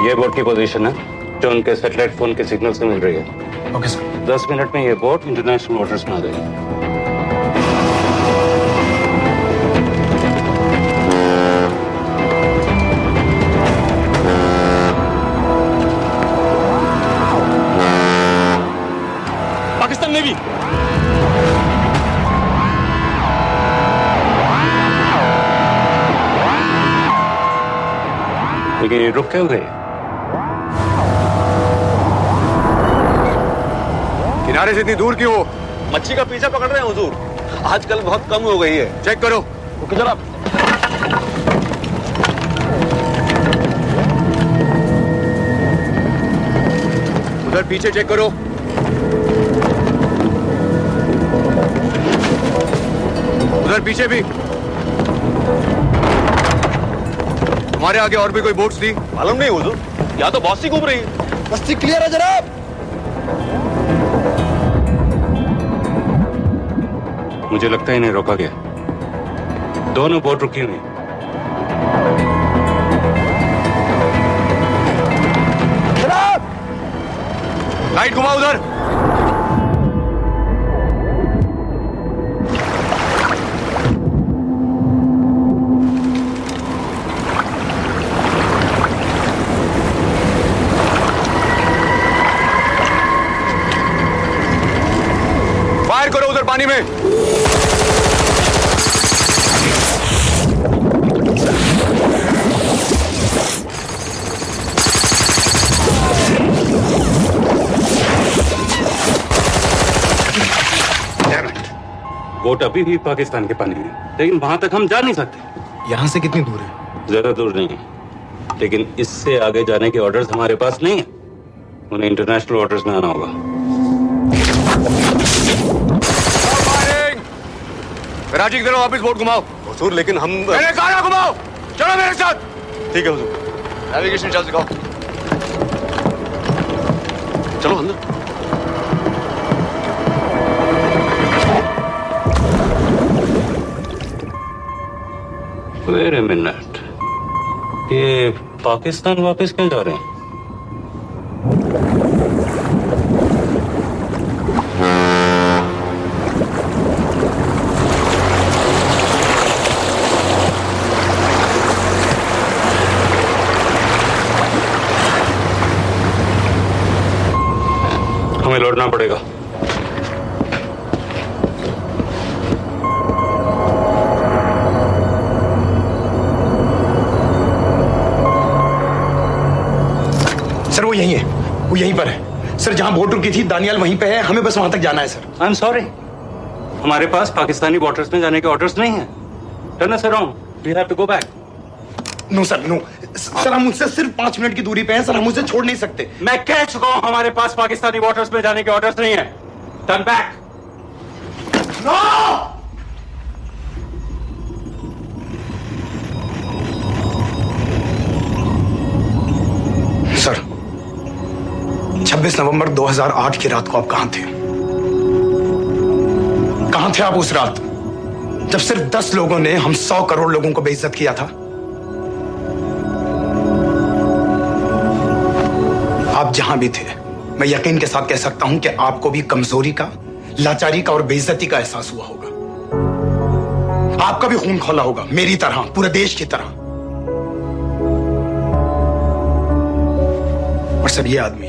ये बोट की पोजीशन है जो उनके सैटेलाइट फोन के सिग्नल से मिल रही है। Okay sir. 10 मिनट में ये बोट इंटरनेशनल वाटर्स में आ जाएगी। पाकिस्तान नेवी लेकिन ये रुक क्यों गए? किनारे से इतनी दूर क्यों हो? मच्छी का पीछा पकड़ रहे हैं हुजूर, आजकल बहुत कम हो गई है। चेक करो। ओके जनाब। उधर पीछे चेक करो। उधर पीछे भी। हमारे आगे और भी कोई बोट्स थी? मालूम नहीं हुजूर, यहाँ तो बहुत सी घूम रही है। बस्ती क्लियर है जनाब। मुझे लगता है इन्हें रोका गया। दोनों बोट रुकी हुई। जनाब लाइट घुमाओ उधर। फायर करो उधर पानी में। बोट अभी भी पाकिस्तान के पानी में, लेकिन वहां तक हम जा नहीं सकते। यहाँ से कितनी दूर है? ज्यादा दूर नहीं है, लेकिन इससे आगे जाने के ऑर्डर्स हमारे पास नहीं है। उन्हें इंटरनेशनल वाटर्स में आना होगा। राजी की तरफ वापस बोट घुमाओ। हुजूर लेकिन हम मैंने कहा ना घुमाओ। चलो मेरे साथ। ठीक है हुजूर। नेविगेशन चार्ज दिखाओ। चलो अंदर। वेट अ मिनट, ये पाकिस्तान वापस क्यों जा रहे हैं? हमें लौटना पड़ेगा। सर वो यहीं है, वो यहीं पर है। सर जहां बोट रुकी थी दानियाल वहीं पे है, हमें बस वहां तक जाना है सर। आई एम सॉरी, हमारे पास पाकिस्तानी वाटर्स में जाने के ऑर्डर्स नहीं है। Turn us around, we have to go back. No sir no sir, हम उनसे सिर्फ 5 मिनट की दूरी पे हैं सर, हम उसे छोड़ नहीं सकते। मैं कह चुका हूं हमारे पास पाकिस्तानी वाटर्स में जाने के ऑर्डर्स नहीं है। Turn back. नो! सर 26 नवंबर 2008 की रात को आप कहां थे? कहां थे आप उस रात जब सिर्फ 10 लोगों ने हम 100 करोड़ लोगों को बेइज्जत किया था? आप जहां भी थे, मैं यकीन के साथ कह सकता हूं कि आपको भी कमजोरी का, लाचारी का और बेइज्जती का एहसास हुआ होगा। आपका भी खून खौला होगा, मेरी तरह, पूरे देश की तरह। और सर ये आदमी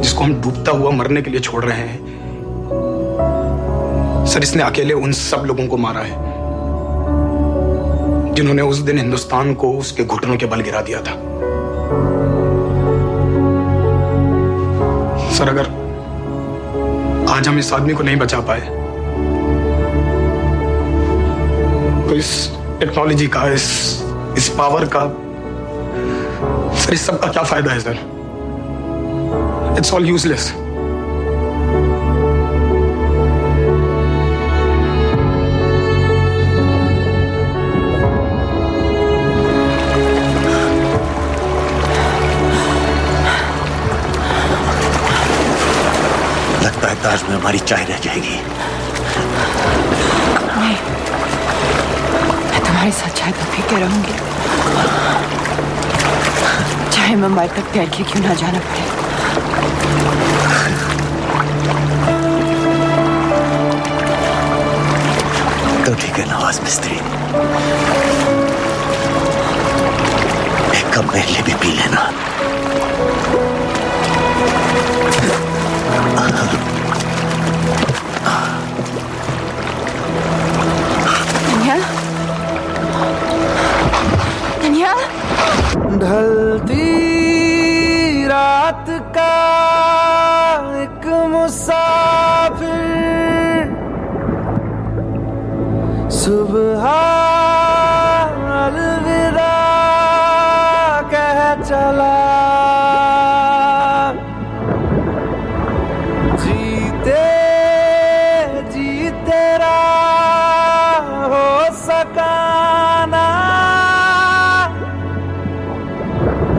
जिसको हम डूबता हुआ मरने के लिए छोड़ रहे हैं, सर इसने अकेले उन सब लोगों को मारा है जिन्होंने उस दिन हिंदुस्तान को उसके घुटनों के बल गिरा दिया था। सर अगर आज हम इस आदमी को नहीं बचा पाए तो इस टेक्नोलॉजी का, इस पावर का, सर इस सब का क्या फायदा है सर? It's all useless. लगता है ताज में हमारी चाय रह जाएगी। नहीं, मैं तुम्हारे साथ चाय तो पी के रहूंगी, चाहे मुंबई तक तैर के क्यों ना जाना पड़े। तो ठीक है नवाज मिस्त्री, एक कप मेरे लिए भी पी लेना। ढलती रात का एक मुसाफिर सुबह अलविदा कह चला, जीते जी तेरा हो सकाना,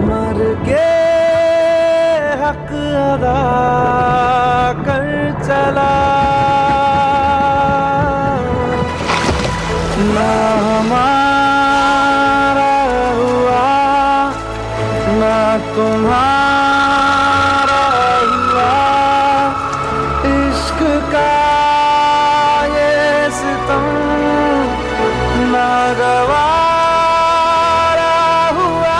मर के हक अदा कर चला, ना हमारा हुआ ना तुम्हारा हुआ, इश्क का ये सितम ना गवारा हुआ।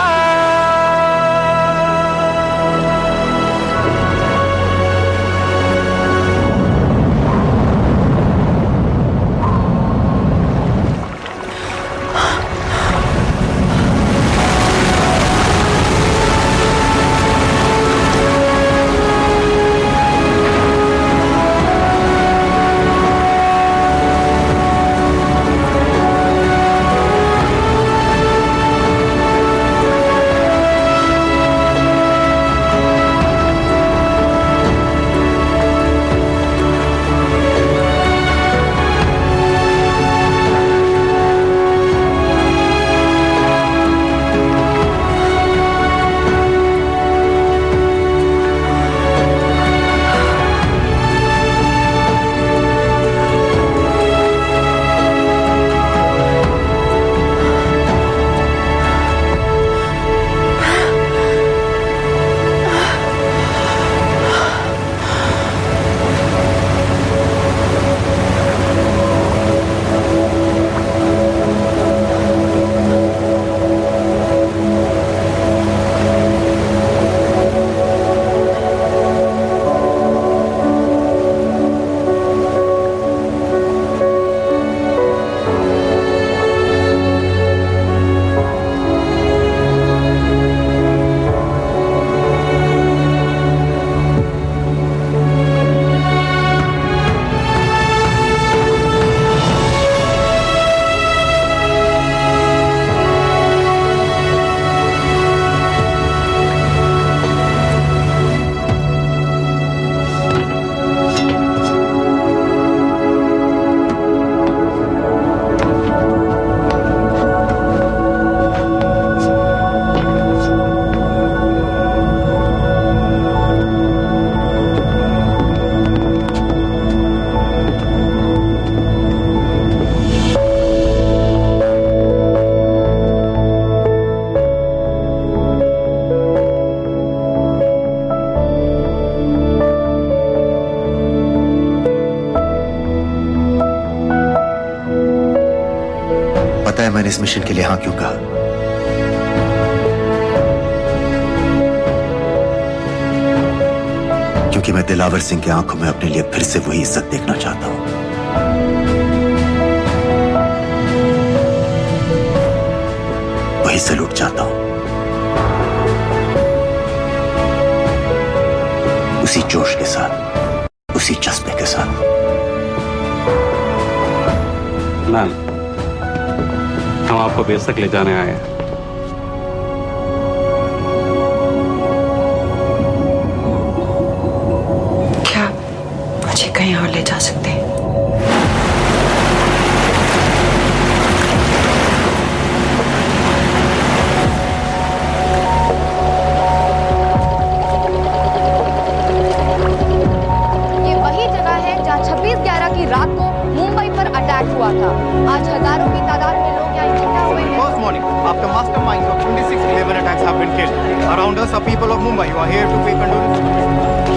पता है मैंने इस मिशन के लिए हाँ क्यों कहा? क्योंकि मैं दिलावर सिंह की आंखों में अपने लिए फिर से वही इज्जत देखना चाहता हूं। वही सलूट चाहता हूं, उसी जोश के साथ, उसी जज्बे के साथ। मैम, हम आपको बेशक ले जाने आए हैं। क्या मुझे कहीं और ले जा सकते हैं? ये वही जगह है जहां 26/11 की रात को मुंबई पर अटैक हुआ था। आज हजारों की तादाद में लोग यहाँ इकट्ठा हुए हैं। First morning, after masterminds of 26/11 attacks have been killed, around us are people of Mumbai who are here to pay condolences.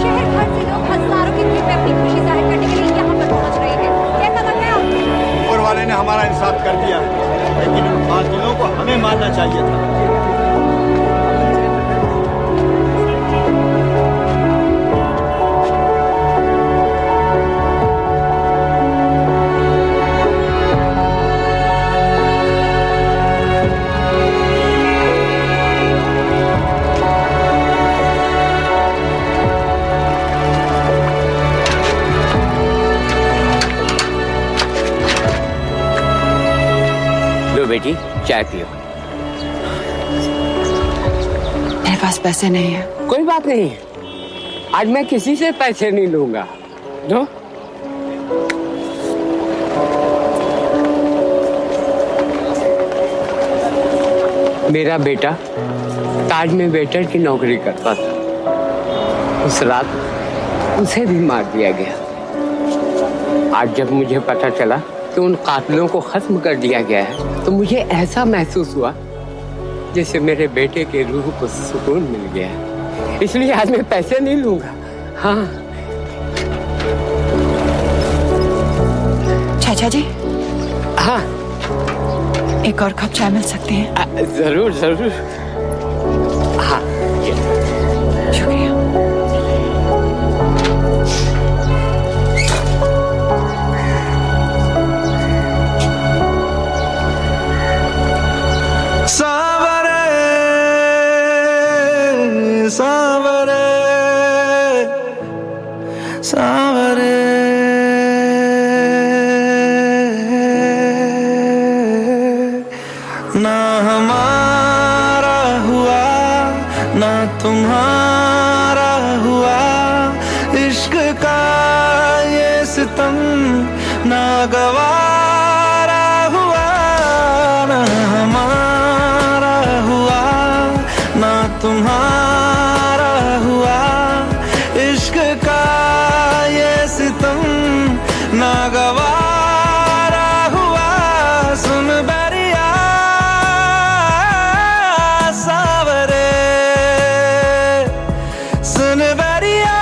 शहर भर से लोग हजारों की भीड़ में अपनी खुशी जाहिर करने के लिए यहाँ पर पहुँच रहे हैं। कैसा लग रहा है आपको? ऊपर वाले ने हमारा इंसाफ कर दिया, लेकिन उन फाजिलों को हमें मारना चाहिए था। बेटी चाय पियो। मेरे पास पैसे नहीं है। कोई बात नहीं, आज मैं किसी से पैसे नहीं लूंगा। दो। मेरा बेटा ताज में वेटर की नौकरी करता था। उस रात उसे भी मार दिया गया। आज जब मुझे पता चला कि उन कातिलों को खत्म कर दिया गया है, तो मुझे ऐसा महसूस हुआ जैसे मेरे बेटे के रूह को सुकून मिल गया है। इसलिए आज मैं पैसे नहीं लूंगा। हाँ चाचा जी। हाँ, एक और कप चाय मिल सकते हैं? जरूर जरूर। हाँ शुक्रिया। सांवरे सांवरे ना हमारा हुआ ना तुम्हारा हुआ, इश्क का ये सितम ना गवारा हुआ। ना हमारा हुआ ना तुम्हारा हुआ, इश्क का ये सितम ना गवारा हुआ। सुन बरिया सांवरे, सुन बरिया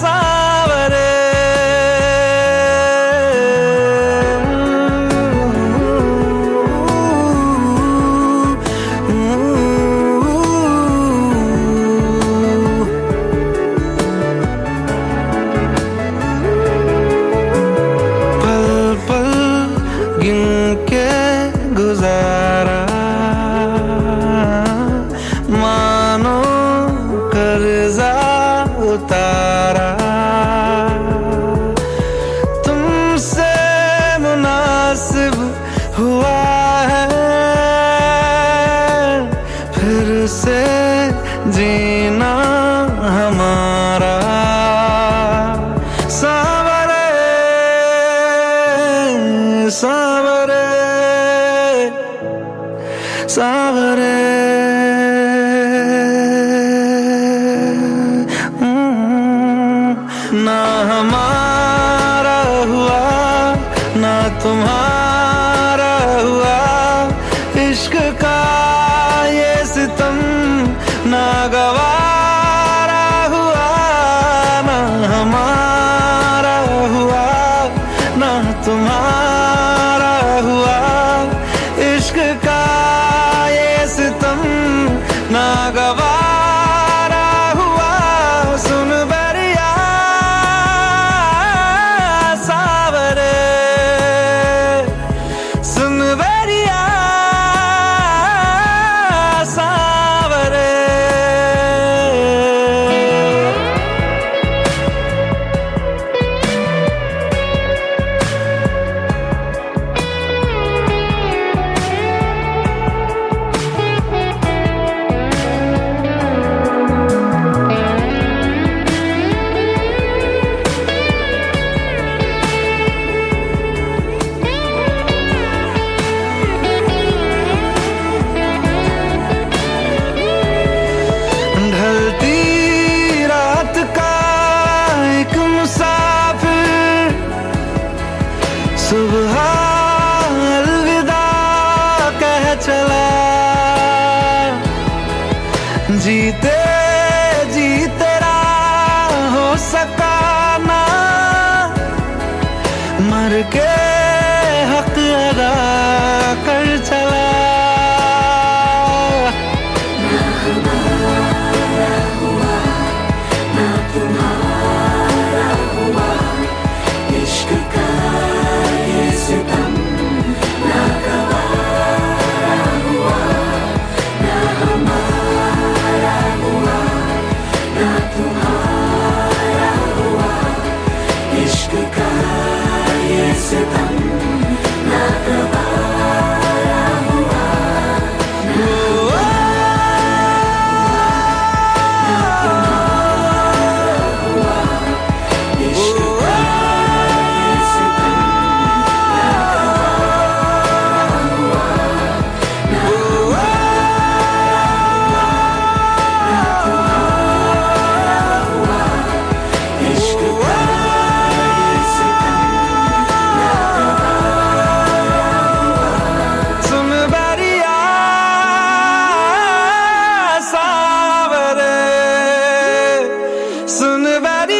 सांवरे। गुजारा मानो कर्जा उतारा, तुमसे मुनासिब हुआ है फिर से जीना हमारा। सांवरे सांवरे सांवरे ना हमारा हुआ ना तुम्हारा हुआ, इश्क का ये सितम ना गवारा हुआ। ना हमारा हुआ ना तुम्हारा हुआ, इश्क का ये सितम ना गवारा हुआ। करके हक अदा कर चला। ना हमारा हुआ ना तुम्हारा हुआ, इश्क का ये सितम ना गवारा हुआ। ना हमारा हुआ ना तुम्हारा हुआ, इश्क का ये सितम ना गवारा हुआ। सुन बैरिया सावरे, सुन बैरिया